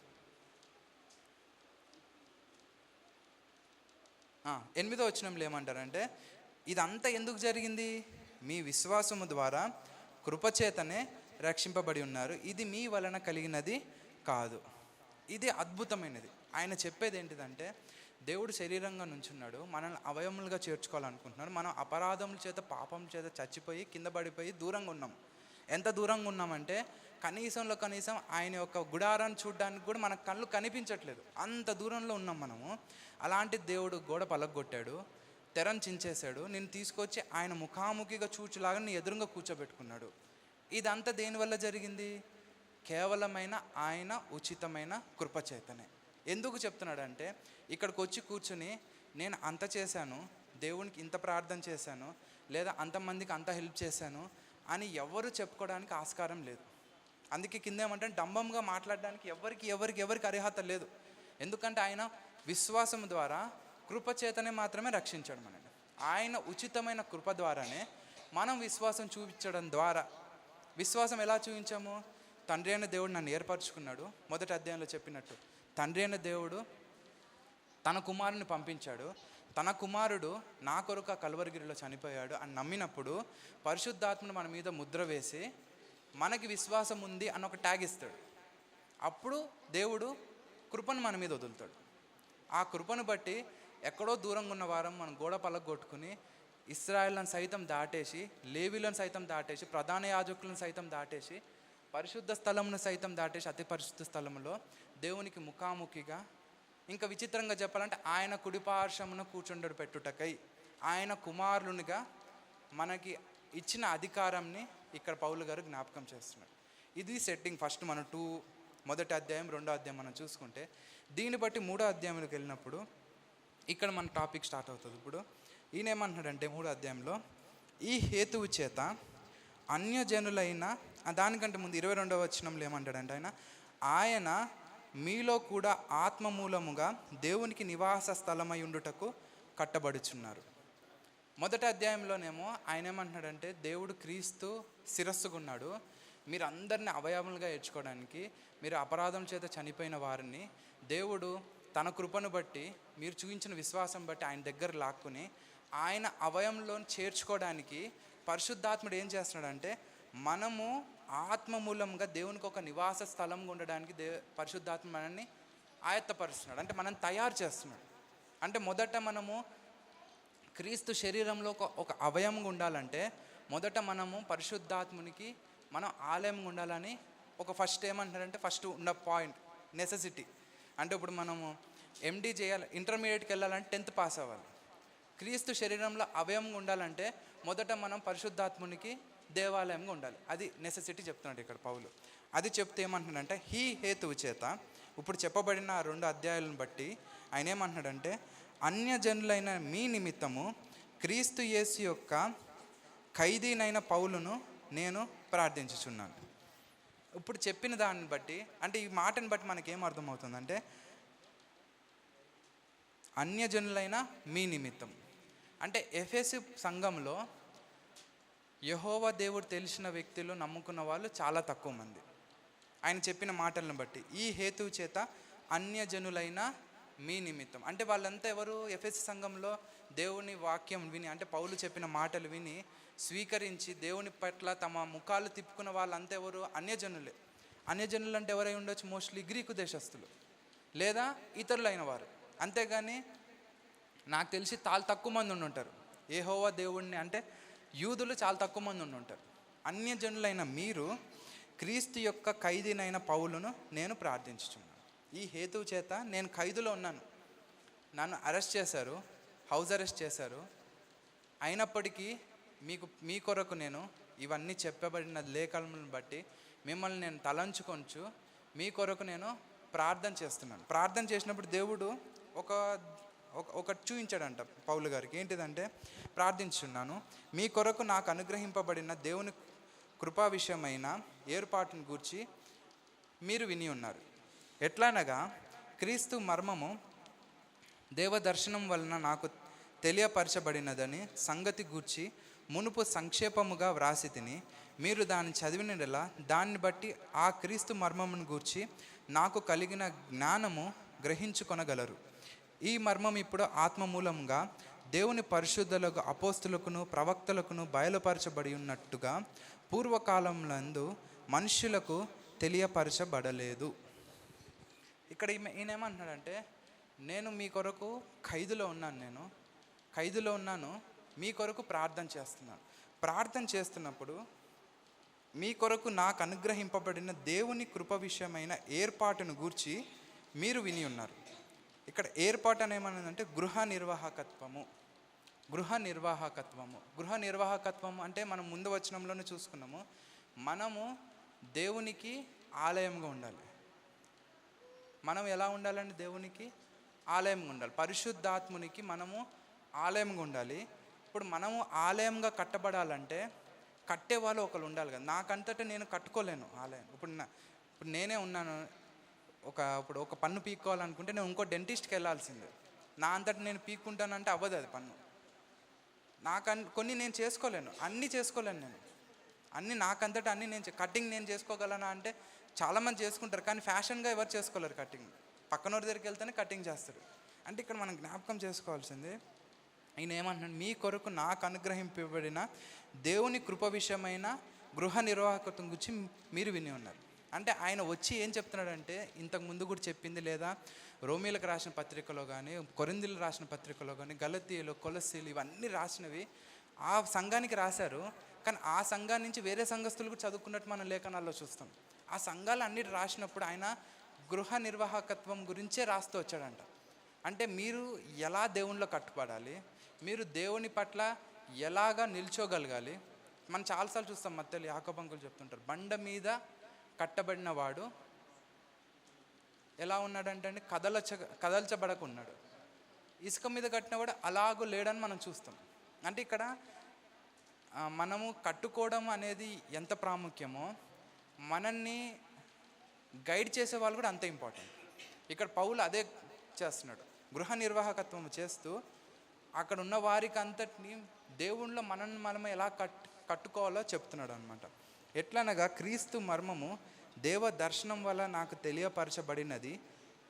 8వ వచనంలో ఏమంటారంటే, ఇదంతా ఎందుకు జరిగింది? మీ విశ్వాసము ద్వారా కృపచేతనే రక్షింపబడి ఉన్నారు, ఇది మీ వలన కలిగినది కాదు. ఇది అద్భుతమైనది. ఆయన చెప్పేది ఏంటిదంటే, దేవుడు శరీరంగా నుంచున్నాడు, మనల్ని అవయములుగా చేర్చుకోవాలనుకుంటున్నాడు. మనం అపరాధముల చేత పాపం చేత చచ్చిపోయి కింద పడిపోయి దూరంగా ఉన్నాం. ఎంత దూరంగా ఉన్నామంటే కనీసం ఆయన యొక్క గుడారాన్ని చూడడానికి కూడా మన కళ్ళు కనిపించట్లేదు, అంత దూరంలో ఉన్నాం మనము. అలాంటి దేవుడు గోడ పలగొట్టాడు, తెరను చించేశాడు, నేను తీసుకొచ్చి ఆయన ముఖాముఖిగా చూచులాగా నీ ఎదురుగా కూర్చోబెట్టుకున్నాడు. ఇదంతా దేనివల్ల జరిగింది? కేవలమైన ఆయన ఉచితమైన కృపచేతనే. ఎందుకు చెప్తున్నాడంటే, ఇక్కడికి వచ్చి కూర్చుని నేను అంత చేశాను, దేవునికి ఇంత ప్రార్థన చేశాను, లేదా అంతమందికి అంత హెల్ప్ చేశాను అని ఎవరు చెప్పుకోవడానికి ఆస్కారం లేదు. అందుకే కింద ఏమంటే డంబంగా మాట్లాడడానికి ఎవరికి అర్హత లేదు. ఎందుకంటే ఆయన విశ్వాసం ద్వారా కృపచేతనే మాత్రమే రక్షించాడు మనల్ని. ఆయన ఉచితమైన కృప ద్వారానే మనం విశ్వాసం చూపించడం ద్వారా, విశ్వాసం ఎలా చూపించాము? తండ్రి అయిన దేవుడు నన్ను ఏర్పరచుకున్నాడు, మొదటి అధ్యాయంలో చెప్పినట్టు తండ్రి అయిన దేవుడు తన కుమారుని పంపించాడు, తన కుమారుడు నా కొరకు ఆ కల్వరిగిరిలో చనిపోయాడు అని నమ్మినప్పుడు పరిశుద్ధాత్మను మన మీద ముద్ర వేసి మనకి విశ్వాసం ఉంది అని ఒక ట్యాగ్ ఇస్తాడు. అప్పుడు దేవుడు కృపను మన మీద వదులుతాడు. ఆ కృపను బట్టి ఎక్కడో దూరంగా ఉన్న వారం మనం గోడ పలగొట్టుకుని ఇశ్రాయేలును సైతం దాటేసి, లేవీలను సైతం దాటేసి, ప్రధాన యాజకులను సైతం దాటేసి, పరిశుద్ధ స్థలమును సైతం దాటేసి అతి పరిశుద్ధ స్థలంలో దేవునికి ముఖాముఖిగా, ఇంకా విచిత్రంగా చెప్పాలంటే ఆయన కుడిపార్శ్వమున కూర్చుండడు పెట్టుటకై ఆయన కుమారునిగా మనకి ఇచ్చిన అధికారాన్ని ఇక్కడ పౌలు గారు జ్ఞాపకం చేస్తున్నాడు. ఇది సెట్టింగ్. ఫస్ట్ మనం మొదటి అధ్యాయం 2వ అధ్యాయం మనం చూసుకుంటే, దీన్ని బట్టి 3వ అధ్యాయంలోకి వెళ్ళినప్పుడు ఇక్కడ మన టాపిక్ స్టార్ట్ అవుతుంది. ఇప్పుడు ఈయన ఏమంటున్నాడంటే 3వ అధ్యాయంలో, ఈ హేతువు చేత అన్యజనులైన, దానికంటే ముందు 22వ వచనంలో ఏమంటాడంటే ఆయన మీలో కూడా ఆత్మ మూలముగా దేవునికి నివాస స్థలమై ఉండుటకు కట్టబడుచున్నారు. మొదటి అధ్యాయంలోనేమో ఆయన ఏమంటున్నాడంటే, దేవుడు క్రీస్తు శిరస్సుకున్నాడు, మీరు అందరిని అవయవములుగా ఏర్చుకోవడానికి, మీరు అపరాధం చేత చనిపోయిన వారిని దేవుడు తన కృపను బట్టి, మీరు చూపించిన విశ్వాసం బట్టి ఆయన దగ్గర లాక్కుని ఆయన అవయంలో చేర్చుకోవడానికి పరిశుద్ధాత్ముడు ఏం చేస్తున్నాడంటే, మనము ఆత్మ మూలంగా దేవునికి ఒక నివాస స్థలంగా ఉండడానికి పరిశుద్ధాత్మ మనల్ని ఆయత్తపరుస్తున్నాడు, అంటే మనం తయారు చేస్తున్నాడు. అంటే మొదట మనము క్రీస్తు శరీరంలో ఒక అవయవంగా ఉండాలంటే మొదట మనము పరిశుద్ధాత్మునికి మనం ఆలయంగా ఉండాలని ఒక ఫస్ట్ ఏమంటారంటే, ఫస్ట్ ఉన్న పాయింట్ నెసెసిటీ. అంటే ఇప్పుడు మనము ఎండి చేయాలి, ఇంటర్మీడియట్కి వెళ్ళాలంటే 10th పాస్ అవ్వాలి. క్రీస్తు శరీరంలో అవయవంగా ఉండాలంటే మొదట మనం పరిశుద్ధాత్మునికి దేవాలయంగా ఉండాలి. అది నెసెసిటీ చెప్తున్నాడు ఇక్కడ పౌలు. అది చెప్తే ఏమంటున్నాడంటే, ఈ హేతువు చేత, ఇప్పుడు చెప్పబడిన 2 అధ్యాయాలను బట్టి ఆయన ఏమంటున్నాడంటే, అన్యజనులైన మీ నిమిత్తము క్రీస్తు యేసు యొక్క ఖైదీనైన పౌలును నేను ప్రార్థించుచున్నాను. ఇప్పుడు చెప్పిన దాన్ని బట్టి, అంటే ఈ మాటను బట్టి మనకేం అర్థమవుతుందంటే, అన్యజనులైన మీ నిమిత్తం అంటే ఎఫెసు సంఘంలో యెహోవా దేవుడు తెలిసిన వ్యక్తులు, నమ్ముకున్న వాళ్ళు చాలా తక్కువ మంది. ఆయన చెప్పిన మాటలను బట్టి ఈ హేతువు చేత అన్యజనులైన మీ నిమిత్తం అంటే వాళ్ళంతా ఎవరు? ఎఫెసు సంఘంలో దేవుని వాక్యం విని, అంటే పౌలు చెప్పిన మాటలు విని స్వీకరించి దేవుని పట్ల తమ ముఖాలు తిప్పుకున్న వాళ్ళంతా ఎవరు? అన్యజనులే. అన్యజనులు అంటే ఎవరై ఉండొచ్చు? మోస్ట్లీ గ్రీకు దేశస్తులు లేదా ఇతరులైన వారు. అంతేగాని నాకు తెలిసి చాలా తక్కువ మంది ఉండుంటారు యెహోవా దేవుణ్ణి, అంటే యూదులు చాలా తక్కువ మంది ఉండుంటారు. అన్యజనులైన మీరు క్రీస్తు యొక్క ఖైదీనైన పౌలును నేను ప్రార్థించుచున్నాను. ఈ హేతువు చేత నేను ఖైదులో ఉన్నాను, నన్ను అరెస్ట్ చేశారు, హౌస్ అరెస్ట్ చేశారు. అయినప్పటికీ మీ కొరకు నేను ఇవన్నీ చెప్పబడిన లేఖలను బట్టి మిమ్మల్ని నేను తలంచుకొంచు మీ కొరకు నేను ప్రార్థన చేస్తున్నాను. ప్రార్థన చేసినప్పుడు దేవుడు ఒకటి చూపించాడంట పౌలు గారికి. ఏంటిదంటే, ప్రార్థించున్నాను, మీ కొరకు నాకు అనుగ్రహింపబడిన దేవుని కృపా విషయమైన ఏర్పాటును గూర్చి మీరు విని ఉన్నారు. ఎట్లనగా క్రీస్తు మర్మము దేవదర్శనం వలన నాకు తెలియపరచబడినదని సంగతి గూర్చి మునుపు సంక్షేపముగా వ్రాసి తిని, మీరు దాన్ని చదివినలా దాన్ని బట్టి ఆ క్రీస్తు మర్మమును గూర్చి నాకు కలిగిన జ్ఞానము గ్రహించుకొనగలరు. ఈ మర్మం ఇప్పుడు ఆత్మమూలంగా దేవుని పరిశుద్ధులకు అపోస్తులకును ప్రవక్తలకును బయలుపరచబడి ఉన్నట్టుగా పూర్వకాలంలందు మనుష్యులకు తెలియపరచబడలేదు. ఇక్కడ ఈయనేమంటున్నాడంటే, నేను మీ కొరకు ఖైదులో ఉన్నాను, మీ కొరకు ప్రార్థన చేస్తున్నప్పుడు మీ కొరకు నాకు అనుగ్రహింపబడిన దేవుని కృప విషయమైన ఏర్పాటును గూర్చి మీరు విని ఉన్నారు. ఇక్కడ ఏర్పాటు అనేమన్నదంటే గృహ నిర్వాహకత్వము అంటే మనం ముందు వచనంలోనే చూసుకున్నాము. మనము దేవునికి ఆలయంగా ఉండాలి. మనం ఎలా ఉండాలండి? దేవునికి ఆలయంగా ఉండాలి. పరిశుద్ధాత్మునికి మనము ఆలయంగా ఉండాలి. ఇప్పుడు మనము ఆలయంగా కట్టబడాలంటే కట్టే వాళ్ళు ఒకరు ఉండాలి కదా. నాకంతటా నేను కట్టుకోలేను ఆలయం. ఇప్పుడు నేనే ఉన్నాను, ఇప్పుడు ఒక పన్ను పీక్కోవాలనుకుంటే నేను ఇంకో డెంటిస్ట్కి వెళ్ళాల్సిందే. నా అంతటా నేను పీక్కుంటానంటే అవ్వదు అది పన్ను. కొన్ని నేను చేసుకోలేను, అన్నీ చేసుకోలేను నేను. నాకంతటా అన్నీ కటింగ్ నేను చేసుకోగలనా అంటే చాలామంది చేసుకుంటారు, కానీ ఫ్యాషన్గా ఎవరు చేసుకోలేరు కటింగ్. పక్కనోడి దగ్గరికి వెళ్తేనే కటింగ్ చేస్తారు. అంటే ఇక్కడ మనం జ్ఞాపకం చేసుకోవాల్సింది, ఈయన ఏమంటున్నాడు, మీ కొరకు నాకు అనుగ్రహింపబడిన దేవుని కృప విషయమైన గృహ నిర్వాహకత్వం గురించి మీరు విని ఉన్నారు. అంటే ఆయన వచ్చి ఏం చెప్తున్నాడంటే, ఇంతకు ముందు కూడా చెప్పింది, లేదా రోమీలకు రాసిన పత్రికలో కానీ, కొరింథీయులకు రాసిన పత్రికలో కానీ, గలతీయులు, కొలస్సీలు ఇవన్నీ రాసినవి ఆ సంఘానికి రాశారు. కానీ ఆ సంఘాన్ని నుంచి వేరే సంఘస్థులు కూడా చదువుకున్నట్టు మనం లేఖనాల్లో చూస్తాం. ఆ సంఘాలు అన్నిటి రాసినప్పుడు ఆయన గృహ నిర్వాహకత్వం గురించే రాస్తూ వచ్చాడంట. అంటే మీరు ఎలా దేవునిలో కట్టుబడాలి, మీరు దేవుని పట్ల ఎలాగా నిల్చోగలగాలి. మనం చాలాసార్లు చూస్తాం, మత్తయి యాకోబు అంకుల్ చెప్తుంటారు, బండ మీద కట్టబడిన వాడు ఎలా ఉన్నాడంటే అండి, కదల్చబడకున్నాడు. ఇసుక మీద కట్టినవాడు అలాగూ లేడని మనం చూస్తాం. అంటే ఇక్కడ మనము కట్టుకోవడం అనేది ఎంత ప్రాముఖ్యమో, మనల్ని గైడ్ చేసే వాళ్ళు కూడా అంతే ఇంపార్టెంట్. ఇక్కడ పౌలు అదే చేస్తున్నాడు, గృహ నిర్వాహకత్వం చేస్తూ అక్కడ ఉన్న వారికి అంతటిని దేవుణ్ణిలో మనమే ఎలా కట్టుకోవాలో చెప్తున్నాడు అనమాట. ఎట్లనగా క్రీస్తు మర్మము దేవ దర్శనం వల్ల నాకు తెలియపరచబడినది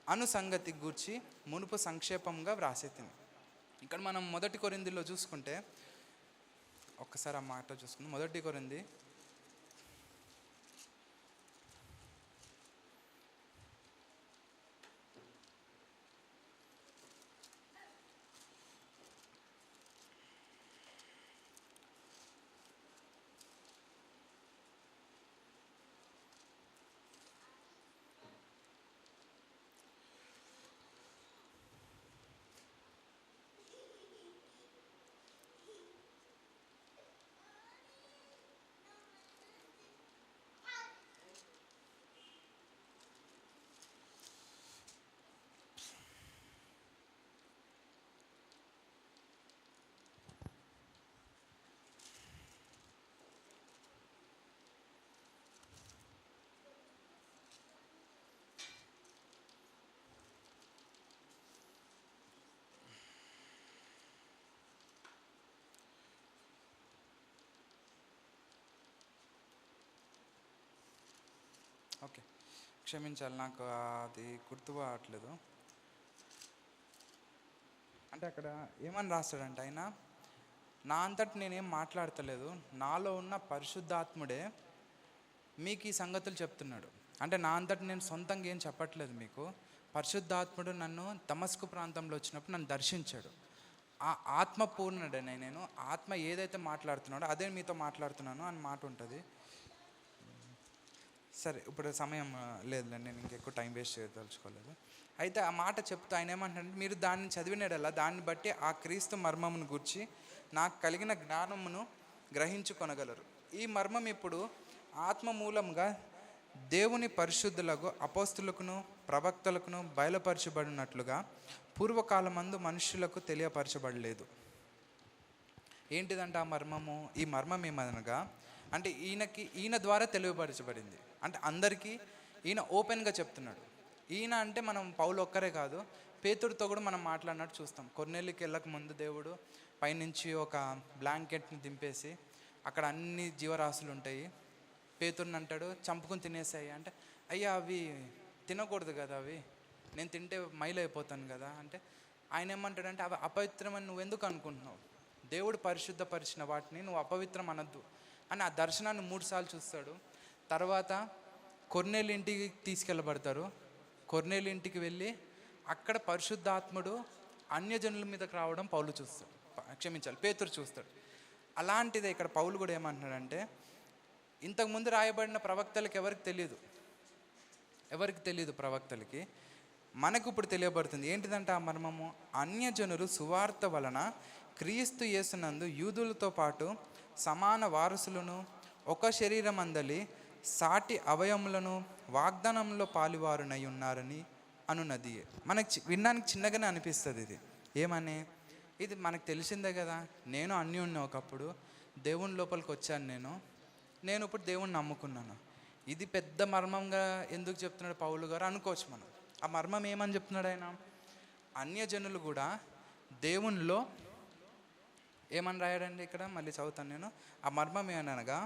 అను సంగతి గూర్చి మునుపు సంక్షేపంగా వ్రాసేతిని. ఇక్కడ మనం 1 కొరింథీలో చూసుకుంటే, ఒక్కసారి ఆ మాట చూసుకుందాం. 1 కొరింథీ 1 క్షమించాలి, నాకు అది గుర్తుపడట్లేదు. అంటే అక్కడ ఏమని రాస్తాడంటే, ఆయన నా అంతటి నేనేం మాట్లాడతలేదు, నాలో ఉన్న పరిశుద్ధాత్ముడే మీకు ఈ సంగతులు చెప్తున్నాడు. అంటే నా అంతటి నేను సొంతంగా ఏం చెప్పట్లేదు మీకు. పరిశుద్ధాత్ముడు నన్ను దమస్కు ప్రాంతంలో వచ్చినప్పుడు నన్ను దర్శించాడు. ఆ ఆత్మపూర్ణుడనే నేను, ఆత్మ ఏదైతే మాట్లాడుతున్నాడో అదే మీతో మాట్లాడుతున్నాను అని మాట ఉంటుంది. సరే, ఇప్పుడు సమయం లేదులే, నేను ఇంకెక్కువ టైం వేస్ట్ చేయదలుచుకోలేదు. అయితే ఆ మాట చెప్తూ ఆయన ఏమంటారంటే, మీరు దాన్ని చదివినడల్లా దాన్ని బట్టి ఆ క్రీస్తు మర్మమును గూర్చి నాకు కలిగిన జ్ఞానమును గ్రహించుకొనగలరు. ఈ మర్మం ఇప్పుడు ఆత్మ మూలంగా దేవుని పరిశుద్ధులకు అపోస్తులకును ప్రవక్తలకును బయలుపరచబడినట్లుగా పూర్వకాలమందు మనుషులకు తెలియపరచబడలేదు. ఏంటిదంటే ఆ మర్మము, ఈ మర్మం ఏమనగా అంటే ఈయన ద్వారా తెలియపరచబడింది. అంటే అందరికీ ఈయన ఓపెన్గా చెప్తున్నాడు. ఈయన అంటే మనం పౌలు ఒక్కరే కాదు, పేతురుతో కూడా మనం మాట్లాడినట్టు చూస్తాం. కొర్నేలికి వెళ్ళక ముందు దేవుడు పైనుంచి ఒక బ్లాంకెట్ని దింపేసి అక్కడ అన్ని జీవరాశులు ఉంటాయి. పేతురుని అంటాడు, చంపుకుని తినేసాయి అంటే, అయ్యా అవి తినకూడదు కదా, అవి నేను తింటే మైలైపోతాను కదా అంటే, ఆయన ఏమంటాడంటే అవి అపవిత్రమని నువ్వు ఎందుకు అనుకుంటున్నావు, దేవుడు పరిశుద్ధపరిచిన వాటిని నువ్వు అపవిత్రం అనద్దు అని ఆ దర్శనాన్ని 3 సార్లు చూస్తాడు. తర్వాత కొర్నేలి ఇంటికి తీసుకెళ్ళబడతారు. కొర్నేలి ఇంటికి వెళ్ళి అక్కడ పరిశుద్ధాత్ముడు అన్యజనుల మీదకి రావడం పేతురు చూస్తాడు. అలాంటిదే ఇక్కడ పౌలు కూడా ఏమంటున్నాడంటే, ఇంతకుముందు రాయబడిన ప్రవక్తలకి ఎవరికి తెలియదు ప్రవక్తలకి, మనకు ఇప్పుడు తెలియబడుతుంది. ఏంటిదంటే ఆ మర్మము, అన్యజనులు సువార్త వలన క్రీస్తు యేసునందు యూదులతో పాటు సమాన వారసులను, ఒక శరీరం అందలి సాటి అవయములను వాగ్దానంలో పాలువారునై ఉన్నారని అనున్నది. మనకి వినడానికి చిన్నగానే అనిపిస్తుంది ఇది. ఏమని, ఇది మనకు తెలిసిందే కదా, నేను అన్యుణ్ణి ఒకప్పుడు, దేవుని లోపలికి వచ్చాను, నేను ఇప్పుడు దేవుణ్ణి నమ్ముకున్నాను. ఇది పెద్ద మర్మంగా ఎందుకు చెప్తున్నాడు పౌలు గారు అనుకోవచ్చు మనం. ఆ మర్మం ఏమని చెప్తున్నాడు ఆయన, అన్యజనులు కూడా దేవునిలో ఏమని రాయాడండి ఇక్కడ, మళ్ళీ చదువుతాను నేను. ఆ మర్మం ఏమనగా,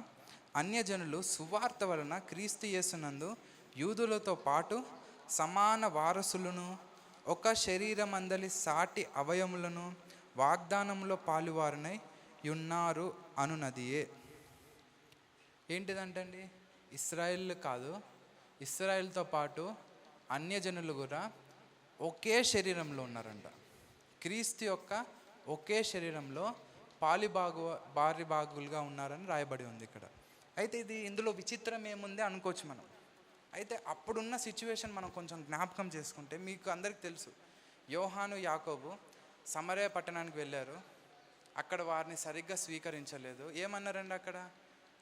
అన్యజనులు సువార్త వలన క్రీస్తు యేసునందు యూదులతో పాటు సమాన వారసులను, ఒక శరీరం అందలి సాటి అవయములను వాగ్దానంలో పాలువారనై ఉన్నారు అనున్నదియే. ఏంటిదంటే అండి, ఇశ్రాయేల్ కాదు, ఇశ్రాయేల్తో పాటు అన్యజనులు కూడా ఒకే శరీరంలో ఉన్నారంట. క్రీస్తు యొక్క ఒకే శరీరంలో భారీ భాగులుగా ఉన్నారని రాయబడి ఉంది ఇక్కడ. అయితే ఇందులో విచిత్రం ఏముంది అనుకోవచ్చు మనం. అయితే అప్పుడున్న సిచ్యువేషన్ మనం కొంచెం జ్ఞాపకం చేసుకుంటే, మీకు అందరికీ తెలుసు, యోహాను యాకోబు సమరయ పట్టణానికి వెళ్ళారు. అక్కడ వారిని సరిగ్గా స్వీకరించలేదు. ఏమన్నారండి అక్కడ,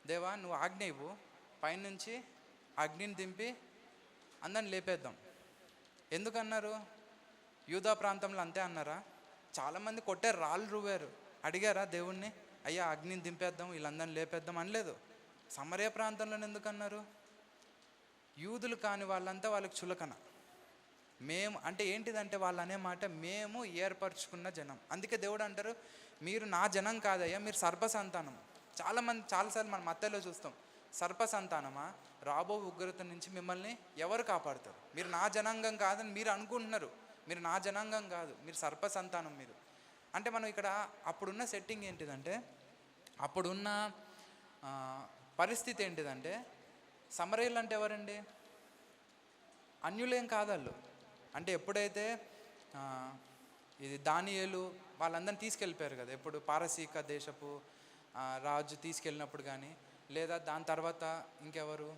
దేవా నువ్వు ఆజ్ఞ ఇవ్వు, పైనుంచి అగ్నిని దింపి అందరిని లేపేద్దాం. ఎందుకన్నారు? యూదా ప్రాంతంలో అంతే అన్నారా? చాలామంది కొట్టారు, రాళ్ళు రువ్వారు. అడిగారా దేవుణ్ణి, అయ్యా అగ్నిని దింపేద్దాం, వీళ్ళందరిని లేపేద్దాం అనలేదు. సమరయ ప్రాంతంలో ఎందుకన్నారు? యూదులు కాని వాళ్ళంతా వాళ్ళకి చులకన. మేము అంటే ఏంటిదంటే వాళ్ళు అనే మాట, మేము ఏర్పరచుకున్న జనం. అందుకే దేవుడు అంటారు, మీరు నా జనం కాదయ్యా, మీరు సర్పసంతానం. చాలాసార్లు మనం మత్తయిలో చూస్తాం, సర్పసంతానమా, రాబో ఉగ్రత నుంచి మిమ్మల్ని ఎవరు కాపాడుతారు? మీరు నా జనాంగం కాదని మీరు అనుకుంటున్నారు. మీరు నా జనాంగం కాదు, మీరు సర్పసంతానం మీరు. అంటే మనం ఇక్కడ అప్పుడున్న సెట్టింగ్ ఏంటిదంటే, అప్పుడున్న పరిస్థితి ఏంటిదంటే, సమరయులు అంటే ఎవరండి? అన్యులేం కాదు వాళ్ళు. అంటే ఎప్పుడైతే ఇది దానియేలు వాళ్ళందరినీ తీసుకెళ్ళిపోయారు కదా, ఎప్పుడు పారసీక దేశపు రాజు తీసుకెళ్ళినప్పుడు కానీ, లేదా దాని తర్వాత ఇంకెవరు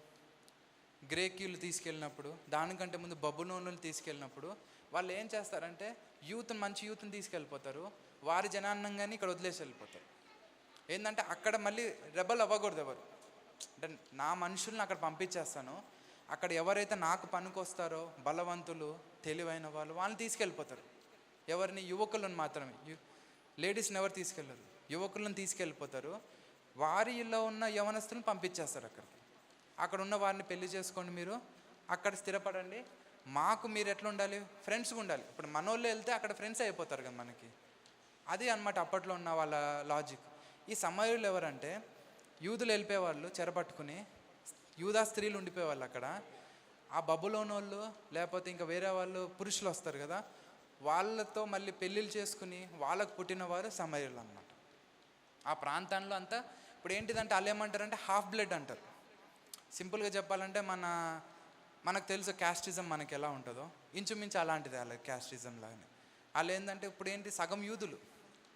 గ్రేకీయులు తీసుకెళ్ళినప్పుడు, దానికంటే ముందు బబులోనులు తీసుకెళ్ళినప్పుడు వాళ్ళు ఏం చేస్తారంటే, మంచి యూత్ని తీసుకెళ్ళిపోతారు, వారి జనాన్నంగాని ఇక్కడ వదిలేసి వెళ్ళిపోతారు. ఏంటంటే అక్కడ మళ్ళీ రెబల్ అవ్వకూడదు ఎవరు. అంటే నా మనుషుల్ని అక్కడ పంపించేస్తాను, అక్కడ ఎవరైతే నాకు పనికొస్తారో బలవంతులు తెలివైన వాళ్ళని తీసుకెళ్ళిపోతారు. ఎవరిని? యువకులను మాత్రమే. లేడీస్ని ఎవరు తీసుకెళ్ళరు, యువకులను తీసుకెళ్ళిపోతారు. వారిలో ఉన్న యవనస్తులను పంపించేస్తారు అక్కడ ఉన్న వారిని పెళ్లి చేసుకోండి, మీరు అక్కడ స్థిరపడండి, మాకు మీరు ఎట్లా ఉండాలి, ఫ్రెండ్స్గా ఉండాలి. ఇప్పుడు మనోళ్ళు వెళ్తే అక్కడ ఫ్రెండ్స్ అయిపోతారు కదా మనకి. అది అన్నమాట అప్పట్లో ఉన్న వాళ్ళ లాజిక్. ఈ సమయంలో ఎవరంటే, యూదులు వెళ్ళిపోయేవాళ్ళు చెరపట్టుకుని, యూదా స్త్రీలు ఉండిపోయేవాళ్ళు అక్కడ. ఆ బబులోనోళ్ళు లేకపోతే ఇంకా వేరే వాళ్ళు పురుషులు వస్తారు కదా, వాళ్ళతో మళ్ళీ పెళ్ళిళ్ళు చేసుకుని వాళ్ళకు పుట్టినవారు సమరయులు అన్నమాట. ఆ ప్రాంతంలో అంతా ఇప్పుడు ఏంటిదంటే వాళ్ళు ఏమంటారంటే హాఫ్ బ్లడ్ అంటారు. సింపుల్గా చెప్పాలంటే మనకు తెలుసు క్యాస్టిజం మనకి ఎలా ఉంటుందో, ఇంచుమించు అలాంటిది వాళ్ళ క్యాస్టిజం లాగానే. వాళ్ళు ఏంటంటే ఇప్పుడు ఏంటి, సగం యూదులు,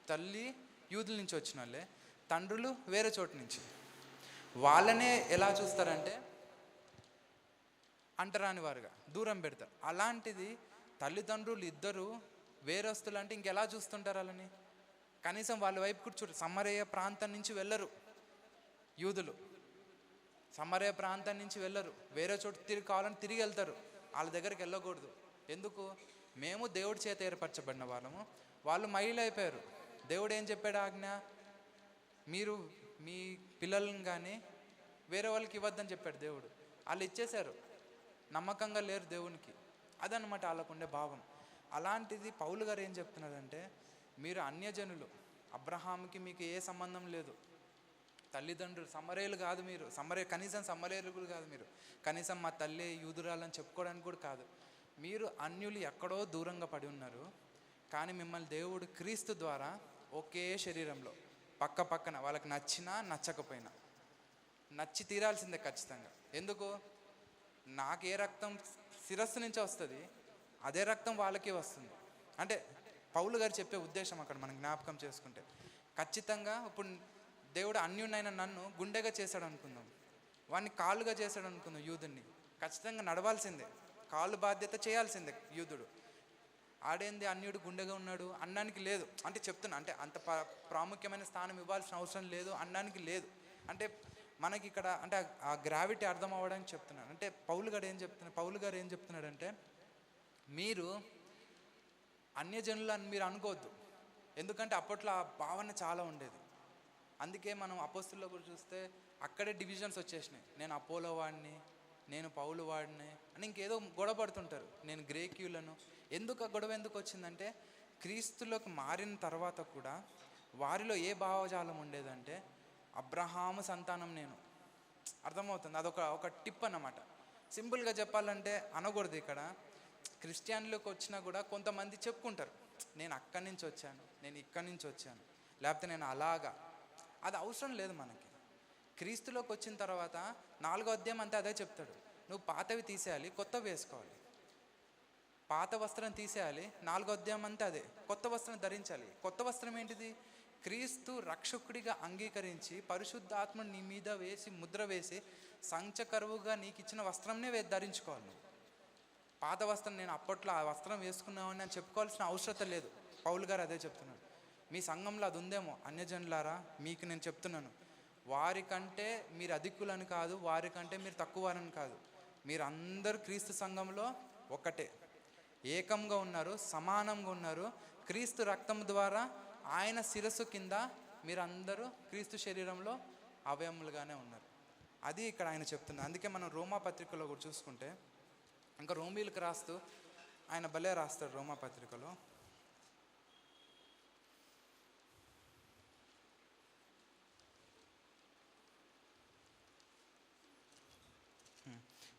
తల్లి యూదుల నుంచి వచ్చిన వాళ్ళే, తండ్రులు వేరే చోటు నుంచి. వాళ్ళనే ఎలా చూస్తారంటే అంటరాని వారుగా దూరం పెడతారు. అలాంటిది తల్లిదండ్రులు ఇద్దరు వేరస్తులు అంటే ఇంకెలా చూస్తుంటారు వాళ్ళని? కనీసం వాళ్ళ వైపు కూడా చూడరు. సమరయ ప్రాంతం నుంచి వెళ్ళరు యూదులు, సమరయ ప్రాంతం నుంచి వెళ్ళరు, వేరే చోటు కావాలని తిరిగి వెళ్తారు. వాళ్ళ దగ్గరికి వెళ్ళకూడదు. ఎందుకు? మేము దేవుడి చేత ఏర్పరచబడిన వాళ్ళము, వాళ్ళు మైలు అయిపోయారు. దేవుడు ఏం చెప్పాడు ఆజ్ఞ? మీరు మీ పిల్లలను కానీ వేరే వాళ్ళకి ఇవ్వద్దని చెప్పాడు దేవుడు. వాళ్ళు ఇచ్చేశారు, నమ్మకంగా లేరు దేవునికి. అదనమాట వాళ్ళకుండే భావం. అలాంటిది పౌలు గారు ఏం చెప్తున్నారంటే, మీరు అన్యజనులు, అబ్రహాంకి మీకు ఏ సంబంధం లేదు, తల్లిదండ్రులు సమరేలు కాదు, మీరు కనీసం సమరేలు కాదు, మీరు కనీసం మా తల్లి యూదురాలని చెప్పుకోవడానికి కూడా కాదు. మీరు అన్యులు ఎక్కడో దూరంగా పడి ఉన్నారు, కానీ మిమ్మల్ని దేవుడు క్రీస్తు ద్వారా ఒకే శరీరంలో పక్క పక్కన, వాళ్ళకి నచ్చినా నచ్చకపోయినా నచ్చి తీరాల్సిందే ఖచ్చితంగా. ఎందుకు? నాకు ఏ రక్తం శిరస్సు నుంచి వస్తుంది, అదే రక్తం వాళ్ళకి వస్తుంది. అంటే పౌలు గారు చెప్పే ఉద్దేశం అక్కడ మనం జ్ఞాపకం చేసుకుంటే, ఖచ్చితంగా ఇప్పుడు దేవుడు అన్యునైన నన్ను గుండెగా చేశాడు అనుకుందాం, వాడిని కాళ్ళుగా చేశాడు అనుకుందాం, యూదుని ఖచ్చితంగా నడవాల్సిందే, కాళ్ళు బాధ్యత చేయాల్సిందే యూదుడు. ఆడేంది అన్యుడు గుండెగా ఉన్నాడు అన్నానికి లేదు. అంటే చెప్తున్నా, అంటే అంత ప్రాముఖ్యమైన స్థానం ఇవ్వాల్సిన అవసరం లేదు అన్నానికి లేదు. అంటే మనకి ఇక్కడ అంటే ఆ గ్రావిటీ అర్థం అవ్వడానికి చెప్తున్నాను. అంటే పౌలు గారు ఏం చెప్తున్నాడంటే, మీరు అన్యజనులు అని మీరు అనుకోవద్దు. ఎందుకంటే అప్పట్లో ఆ భావన చాలా ఉండేది. అందుకే మనం అపోస్తుల్లో కూడా చూస్తే అక్కడే డివిజన్స్ వచ్చేసినాయి. నేను అపోలో వాడిని, నేను పౌలు వాడిని అని ఇంకేదో గొడవ పడుతుంటారు, నేను గ్రేక్యులను. ఎందుకు ఆ గొడవ ఎందుకు వచ్చిందంటే, క్రీస్తులోకి మారిన తర్వాత కూడా వారిలో ఏ భావజాలం ఉండేదంటే, అబ్రహాము సంతానం నేను. అర్థమవుతుంది? అదొక టిప్ అన్నమాట. సింపుల్గా చెప్పాలంటే అనకూడదు. ఇక్కడ క్రిస్టియన్లోకి వచ్చినా కూడా కొంతమంది చెప్పుకుంటారు, నేను అక్కడి నుంచి వచ్చాను, నేను ఇక్కడి నుంచి వచ్చాను, లేకపోతే నేను అలాగా. అది అవసరం లేదు మనకి. క్రీస్తులోకి వచ్చిన తర్వాత 4వ అధ్యాయం అంతా అదే చెప్తాడు, నువ్వు పాతవి తీసేయాలి, కొత్తవి వేసుకోవాలి. పాత వస్త్రం తీసేయాలి, 4వ అధ్యాయం అంతా అదే, కొత్త వస్త్రం ధరించాలి. కొత్త వస్త్రం ఏంటిది? క్రీస్తు రక్షకుడిగా అంగీకరించి పరిశుద్ధాత్మను నీ మీద వేసి ముద్ర వేసి సంచకరువుగా నీకు ఇచ్చిన వస్త్రంనే ధరించుకోవాలి నువ్వు. పాత వస్త్రం నేను అప్పట్లో ఆ వస్త్రం వేసుకున్నామని అని చెప్పుకోవాల్సిన అవసరం లేదు. పౌలు గారు అదే చెప్తున్నాడు. మీ సంఘంలో అది ఉందేమో, అన్యజనులారా మీకు నేను చెప్తున్నాను, వారికంటే మీరు అధికులని కాదు, వారికంటే మీరు తక్కువని కాదు, మీరు అందరూ క్రీస్తు సంఘంలో ఒకటే, ఏకంగా ఉన్నారు, సమానంగా ఉన్నారు. క్రీస్తు రక్తం ద్వారా ఆయన శిరస్సు కింద మీరందరూ క్రీస్తు శరీరంలో అవయములుగానే ఉన్నారు. అది ఇక్కడ ఆయన చెప్తున్నారు. అందుకే మనం రోమా పత్రికలో కూడా చూసుకుంటే, ఇంకా రోమీలకు రాస్తూ ఆయన భలే రాస్తాడు రోమా పత్రికలో.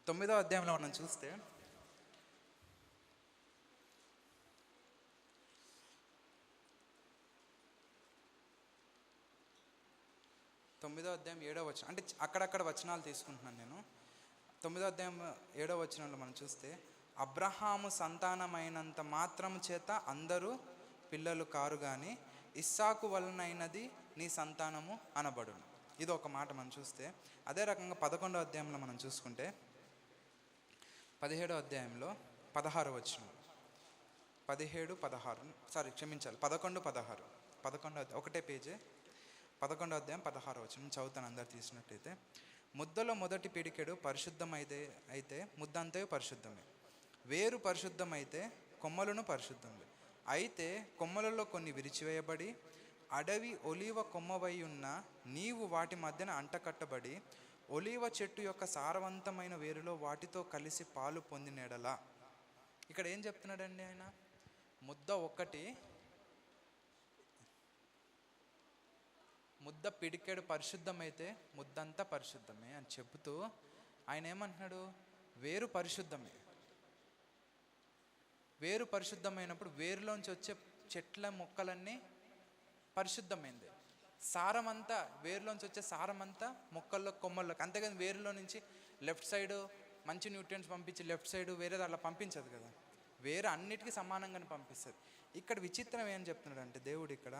తొమ్మిదవ అధ్యాయంలో మనం చూస్తే, 9వ అధ్యాయం 7వ వచనం, అంటే అక్కడక్కడ వచనాలు తీసుకుంటున్నాను నేను. 9వ అధ్యాయం 7వ వచనంలో మనం చూస్తే, అబ్రహాము సంతానమైనంత మాత్రము చేత అందరూ పిల్లలు కారు కానీ ఇస్సాకు వలనైనది నీ సంతానము అనబడును. ఇది ఒక మాట మనం చూస్తే. అదే రకంగా 11వ అధ్యాయంలో మనం చూసుకుంటే, 17వ అధ్యాయంలో 16వ వచనం, 11, 16 ఒకటే పేజే, 11వ అధ్యాయం 16వ వచనం చదువుతాను, అందరు తీసినట్టయితే. ముద్దలో మొదటి పిడికెడు పరిశుద్ధమైతే ముద్దంతయు పరిశుద్ధమే, వేరు పరిశుద్ధమైతే కొమ్మలను పరిశుద్ధమే. అయితే కొమ్మలలో కొన్ని విరిచివేయబడి అడవి ఒలీవ కొమ్మవై ఉన్న నీవు వాటి మధ్యన అంటకట్టబడి ఒలీవ చెట్టు యొక్క సారవంతమైన వేరులో వాటితో కలిసి పాలు పొందినెడలా. ఇక్కడ ఏం చెప్తున్నాడండి ఆయన? ముద్ద పిడికెడు పరిశుద్ధమైతే ముద్దంతా పరిశుద్ధమే అని చెబుతూ ఆయన ఏమంటున్నాడు? వేరు పరిశుద్ధమే. వేరు పరిశుద్ధమైనప్పుడు వేరులోంచి వచ్చే చెట్ల మొక్కలన్నీ పరిశుద్ధమైంది. సారమంతా వేరులోంచి వచ్చే సారమంతా మొక్కల్లో కొమ్మల్లోకి, అంతేకాదు వేరులో నుంచి లెఫ్ట్ సైడ్ మంచి న్యూట్రియంట్స్ పంపించి లెఫ్ట్ సైడ్ వేరే అట్లా పంపించదు కదా, వేరే అన్నిటికీ సమానంగానే పంపిస్తుంది. ఇక్కడ విచిత్రం ఏం చెప్తున్నాడు అంటే దేవుడు ఇక్కడ,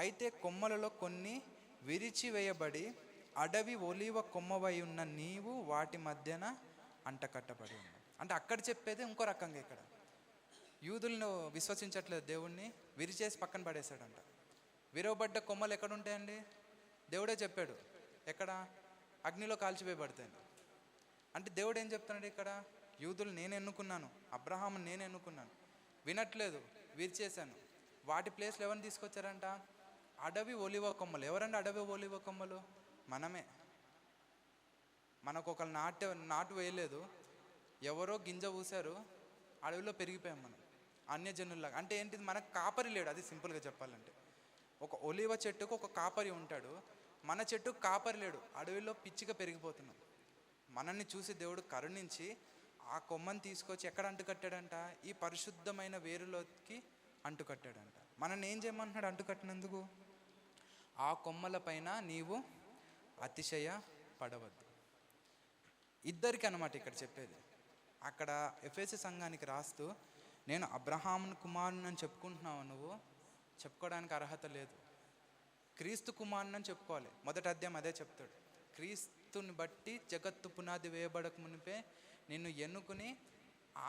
అయితే కొమ్మలలో కొన్ని విరిచివేయబడి అడవి ఒలీవ కొమ్మవై ఉన్న నీవు వాటి మధ్యన అంటకట్టబడి ఉన్నావు. అంటే అక్కడ చెప్పేది ఇంకో రకంగా, ఇక్కడ యూదులను విశ్వసించట్లేదు దేవుణ్ణి, విరిచేసి పక్కన పడేశాడంట. విరవబడ్డ కొమ్మలు ఎక్కడ ఉంటాయండి? దేవుడే చెప్పాడు, ఎక్కడ? అగ్నిలో కాల్చివేయబడతాయి. అంటే దేవుడు ఏం చెప్తున్నాడు ఇక్కడ? యూదులు నేను ఎన్నుకున్నాను, అబ్రహాము నేను ఎన్నుకున్నాను. వినట్లేదు, విరిచేశాను. వాటి ప్లేస్లో ఎవరిని తీసుకొచ్చారంట? అడవి ఒలివ కొమ్మలు. ఎవరండి అడవి ఒలివ కొమ్మలు? మనమే. మనకు ఒకళ్ళు నాటు వేయలేదు, ఎవరో గింజ ఊసారు, అడవిలో పెరిగిపోయాం మనం అన్యజనుల్లాగా. అంటే ఏంటిది? మనకు కాపరి లేడు. అది సింపుల్గా చెప్పాలంటే, ఒక ఒలివ చెట్టుకు ఒక కాపరి ఉంటాడు, మన చెట్టుకు కాపరి లేడు, అడవిలో పిచ్చిగా పెరిగిపోతున్నాం. మనల్ని చూసి దేవుడు కరుణించి ఆ కొమ్మని తీసుకొచ్చి ఎక్కడ అంటుకట్టాడంట? ఈ పరిశుద్ధమైన వేరులోకి అంటుకట్టాడంట. మనల్ని ఏం చేయమంటున్నాడు అంటుకట్టినందుకు? ఆ కొమ్మల పైన నీవు అతిశయ పడవద్దు. ఇద్దరికి అన్నమాట ఇక్కడ చెప్పేది. అక్కడ ఎఫెసీ సంఘానికి రాస్తూ, నేను అబ్రహాము కుమారుని అని చెప్పుకుంటున్నావు, నువ్వు చెప్పుకోవడానికి అర్హత లేదు. క్రీస్తు కుమారుని అని చెప్పుకోవాలి. మొదటి అధ్యాయం అదే చెప్తాడు. క్రీస్తుని బట్టి జగత్తు పునాది వేయబడక మునిపే నిన్ను ఎన్నుకుని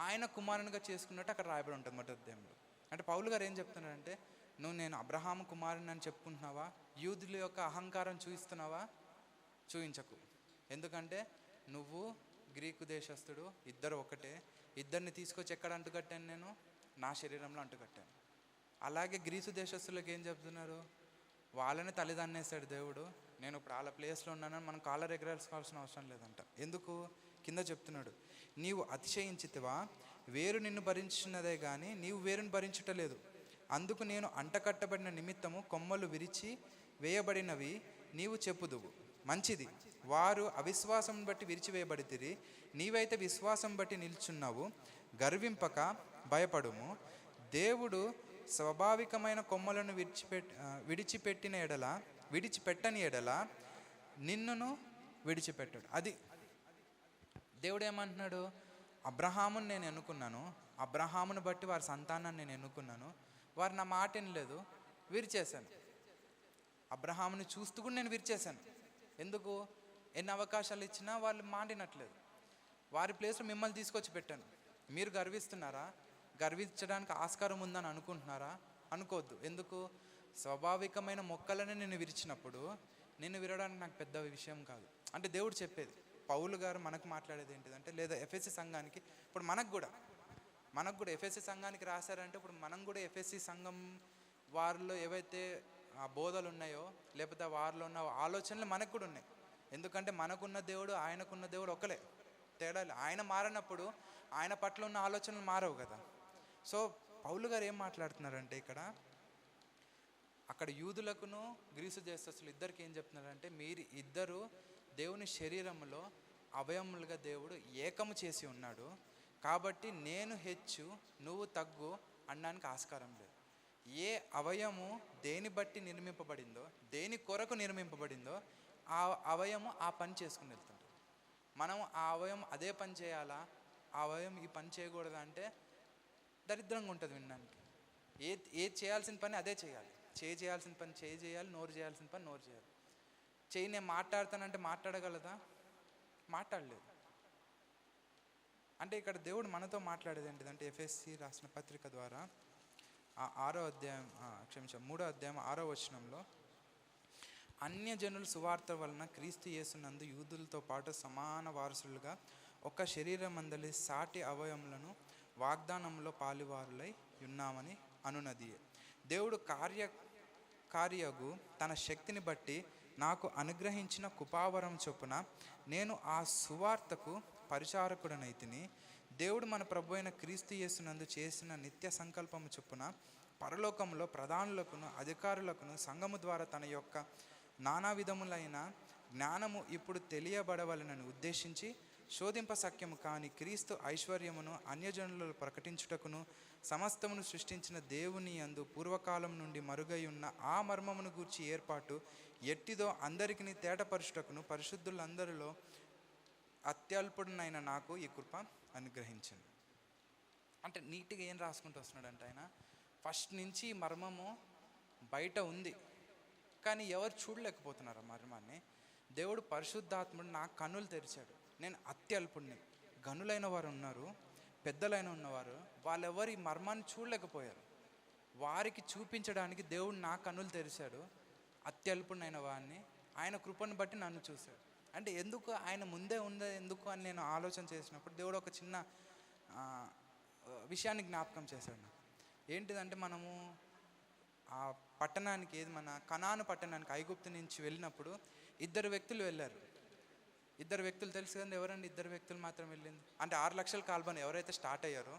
ఆయన కుమారునిగా చేసుకున్నట్టు అక్కడ రాయబడి ఉంటుంది మొదటి అధ్యాయంలో. అంటే పౌలు గారు ఏం చెప్తున్నారంటే, నేను అబ్రహాము కుమారుని అని చెప్పుకుంటున్నావా? యూదుల యొక్క అహంకారం చూపిస్తున్నావా? చూయించకు. ఎందుకంటే నువ్వు గ్రీకు దేశస్థుడు, ఇద్దరు ఒకటే. ఇద్దరిని తీసుకొచ్చి ఎక్కడ అంటుకట్టాను? నేను నా శరీరంలో అంటుకట్టాను. అలాగే గ్రీసు దేశస్థులకు ఏం చెప్తున్నారు? వాళ్ళని తల్లిదండ్రేస్తాడు దేవుడు. నేను ఇప్పుడు వాళ్ళ ప్లేస్లో ఉన్నానని మనం కాలర్ ఎగరేసుకోవాల్సిన అవసరం లేదంట. ఎందుకు? కింద చెప్తున్నాడు, నీవు అతిశయించితివా? వేరు నిన్ను భరించున్నదే కానీ నీవు వేరుని భరించుటలేదు. అందుకు నేను అంటకట్టబడిన నిమిత్తము కొమ్మలు విరిచి వేయబడినవి నీవు చెప్పుదువు. మంచిది, వారు అవిశ్వాసం బట్టి విరిచివేయబడితిరి, నీవైతే విశ్వాసం బట్టి నిల్చున్నావు. గర్వింపక భయపడుము. దేవుడు స్వాభావికమైన కొమ్మలను విడిచిపెట్టని ఎడల నిన్నును విడిచిపెట్టాడు. అది దేవుడు ఏమంటున్నాడు? అబ్రహాముని నేను ఎన్నుకున్నాను, అబ్రహామును బట్టి వారి సంతానాన్ని నేను ఎన్నుకున్నాను, వారు నా మాట వినలేదు, విరిచేశాను. అబ్రహాముని చూస్తూ కూడా నేను విరిచేశాను. ఎందుకు? ఎన్ని అవకాశాలు ఇచ్చినా వాళ్ళు మాటినట్లేదు. వారి ప్లేస్లో మిమ్మల్ని తీసుకొచ్చి పెట్టాను. మీరు గర్విస్తున్నారా? గర్వించడానికి ఆస్కారం ఉందని అనుకుంటున్నారా? అనుకోవద్దు. ఎందుకు? స్వాభావికమైన మొక్కలని నేను విరిచినప్పుడు నేను విరవడానికి నాకు పెద్ద విషయం కాదు. అంటే దేవుడు చెప్పేది. పౌలు గారు మనకు మాట్లాడేది ఏంటిదంటే, లేదా ఎఫెసీ సంఘానికి, ఇప్పుడు మనకు కూడా ఎఫెసీ సంఘానికి రాశారంటే, ఇప్పుడు మనం కూడా ఎఫెసీ సంఘం వారిలో ఏవైతే ఆ బోధలు ఉన్నాయో, లేకపోతే వారిలో ఉన్న ఆలోచనలు మనకు కూడా ఉన్నాయి. ఎందుకంటే మనకున్న దేవుడు, ఆయనకున్న దేవుడు ఒకలే. తేడా. ఆయన మారినప్పుడు ఆయన పట్ల ఉన్న ఆలోచనలు మారవు కదా. సో పౌలు గారు ఏం మాట్లాడుతున్నారంటే, అక్కడ యూదులకును గ్రీసు దేశస్తులు ఇద్దరికి ఏం చెప్తున్నారంటే, మీరు ఇద్దరు దేవుని శరీరంలో అవయములుగా దేవుడు ఏకము చేసి ఉన్నాడు. కాబట్టి నేను హెచ్చు నువ్వు తగ్గు అనడానికి ఆస్కారం లేదు. ఏ అవయము దేని బట్టి నిర్మింపబడిందో, దేని కొరకు నిర్మింపబడిందో ఆ అవయము ఆ పని చేసుకుని వెళ్తుంటాం. మనం ఆ అవయం అదే పని చేయాలా, ఆ అవయం ఈ పని చేయకూడదు అంటే దరిద్రంగా ఉంటుంది వినడానికి. ఏ చేయాల్సిన పని అదే చేయాలి. చేయాల్సిన పని చేయాలి, నోరు చేయాల్సిన పని నోరు చేయాలి. నేను మాట్లాడతానంటే మాట్లాడగలదా? మాట్లాడలేదు. అంటే ఇక్కడ దేవుడు మనతో మాట్లాడేది ఏంటిదంటే, ఎఫెసీ రాసిన పత్రిక ద్వారా 3వ అధ్యాయం 6వ వచనంలో, అన్యజనుల సువార్త వలన క్రీస్తు యేసునందు యూదులతో పాటు సమాన వారసులుగా ఒక శరీరమందలి సాటి అవయములను వాగ్దానంలో పాలువారులై ఉన్నామని అనునది. దేవుడు కార్యగు తన శక్తిని బట్టి నాకు అనుగ్రహించిన కృపావరం చొప్పున నేను ఆ సువార్తకు పరిచారకుడనైతిని. దేవుడు మన ప్రభు అయిన క్రీస్తు యేసునందు చేసిన నిత్య సంకల్పము చొప్పున పరలోకంలో ప్రధానులకును అధికారులకును సంఘము ద్వారా తన యొక్క నానా విధములైన జ్ఞానము ఇప్పుడు తెలియబడవలనని ఉద్దేశించి శోధింప సఖ్యము కాని క్రీస్తు ఐశ్వర్యమును అన్యజనులలో ప్రకటించుటకును సమస్తమును సృష్టించిన దేవుని యందు పూర్వకాలం నుండి మరుగై ఉన్న ఆ మర్మమును గూర్చి ఏర్పాటు ఎట్టిదో అందరికీ తేటపరుచుటకును పరిశుద్ధులందరిలో అత్యల్పుడునైన నాకు ఈ కృప అనుగ్రహించింది. అంటే నీట్గా ఏం రాసుకుంటూ వస్తున్నాడంటే, ఆయన ఫస్ట్ నుంచి ఈ మర్మము బయట ఉంది, కానీ ఎవరు చూడలేకపోతున్నారు ఆ మర్మాన్ని. దేవుడు పరిశుద్ధాత్ముడు నా కన్నులు తెరిచాడు. నేను అత్యల్పుడిని, గనులైన వారు ఉన్నారు, పెద్దలైన ఉన్నవారు, వాళ్ళెవరు ఈ మర్మాన్ని చూడలేకపోయారు. వారికి చూపించడానికి దేవుడు నా కన్నులు తెరిచాడు. అత్యల్పుడైన వాడిని, ఆయన కృపను బట్టి నన్ను చూశాడు. అంటే ఎందుకు ఆయన ముందే ఉందే ఎందుకు అని నేను ఆలోచన చేసినప్పుడు దేవుడు ఒక చిన్న ఆ, విషయాన్ని జ్ఞాపకం చేశాడు నాకు. ఏంటిదంటే మనము ఆ పట్టణానికి, ఏది మన కనాను పట్టణానికి ఐగుప్తు నుంచి వెళ్ళినప్పుడు ఇద్దరు వ్యక్తులు వెళ్ళారు. ఇద్దరు వ్యక్తులు తెలుసు కదండి, ఎవరండి ఇద్దరు వ్యక్తులు మాత్రం వెళ్ళింది అంటే 6 లక్షల కాల్బన్ ఎవరైతే స్టార్ట్ అయ్యారో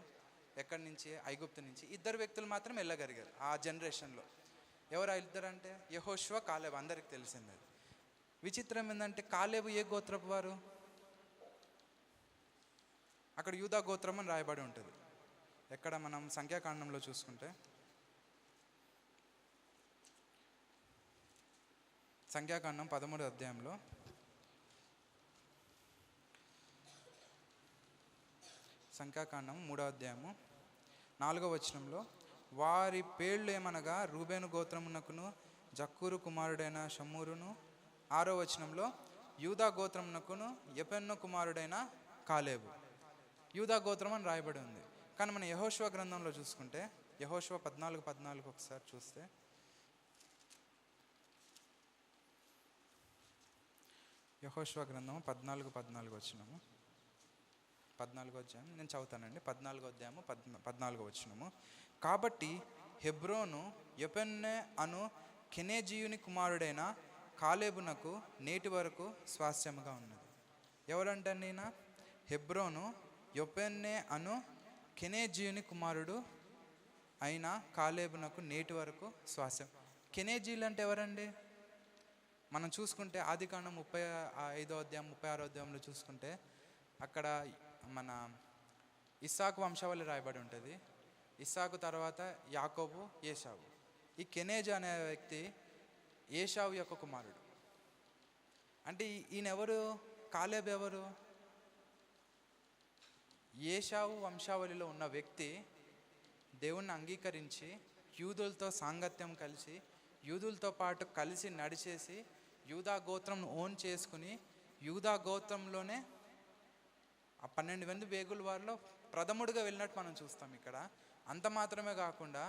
ఎక్కడి నుంచి, ఐగుప్తు నుంచి, ఇద్దరు వ్యక్తులు మాత్రం వెళ్ళగలిగారు ఆ జనరేషన్లో. ఎవరు ఆ ఇద్దరు అంటే యెహోషువ, కాలేబు, అందరికి తెలిసింది అది. విచిత్రం ఏంటంటే కాలేబు ఏ గోత్రపు వారు? అక్కడ యూదా గోత్రం అని రాయబడి ఉంటుంది. ఎక్కడ మనం సంఖ్యాకాండంలో చూసుకుంటే, సంఖ్యాకాండం 13వ అధ్యాయంలో సంఖ్యాకాండం 3వ అధ్యాయము 4వ వచనంలో, వారి పేర్లు ఏమనగా రూబేను గోత్రమునకును జక్కూరు కుమారుడైన షమ్మూరును. 6వ వచనంలో యూదా గోత్రమునకును యెఫెన్నె కుమారుడైన కాలేబు. యూదా గోత్రం అని రాయబడి ఉంది. కానీ మన యెహోషువ గ్రంథంలో చూసుకుంటే, యెహోషువ 14:14 ఒకసారి చూస్తే, యెహోషువ గ్రంథం 14:14 వచ్చినము, 14వ అధ్యాయం నేను చదువుతానండి. 14వ అధ్యాయము 14వ వచనము. కాబట్టి హెబ్రోను యెఫెన్నె అను కెనెజీయుని కుమారుడైన కాలేబునకు నేటి వరకు స్వాస్థ్యముగా ఉన్నది. ఎవరంటే ఈయన? హెబ్రోను యెఫెన్నె అను కెనెజీయుని కుమారుడు అయిన కాలేబునకు నేటి వరకు స్వాస్థ్యం. కెనెజీలు అంటే ఎవరండి? మనం చూసుకుంటే ఆదికాండం 35వ అధ్యాయం 36వ అధ్యాయంలో చూసుకుంటే అక్కడ మన ఇస్సాకు వంశావళి రాయబడి ఉంటుంది. ఇస్సాకు తర్వాత యాకోబు, ఏశావు. ఈ కెనేజ్ అనే వ్యక్తి ఏశావు యొక్క కుమారుడు. అంటే ఈయన ఎవరు? కాలేబు ఎవరు? ఏశావు వంశావళిలో ఉన్న వ్యక్తి దేవుణ్ణి అంగీకరించి యూదులతో సాంగత్యం కలిసి, యూదులతో పాటు కలిసి నడిచేసి యూదా గోత్రం ఓన్ చేసుకుని, యూదా గోత్రంలోనే ఆ 12 మంది వేగుల వారిలో ప్రథముడిగా వెళ్ళినట్టు మనం చూస్తాం ఇక్కడ. అంత మాత్రమే కాకుండా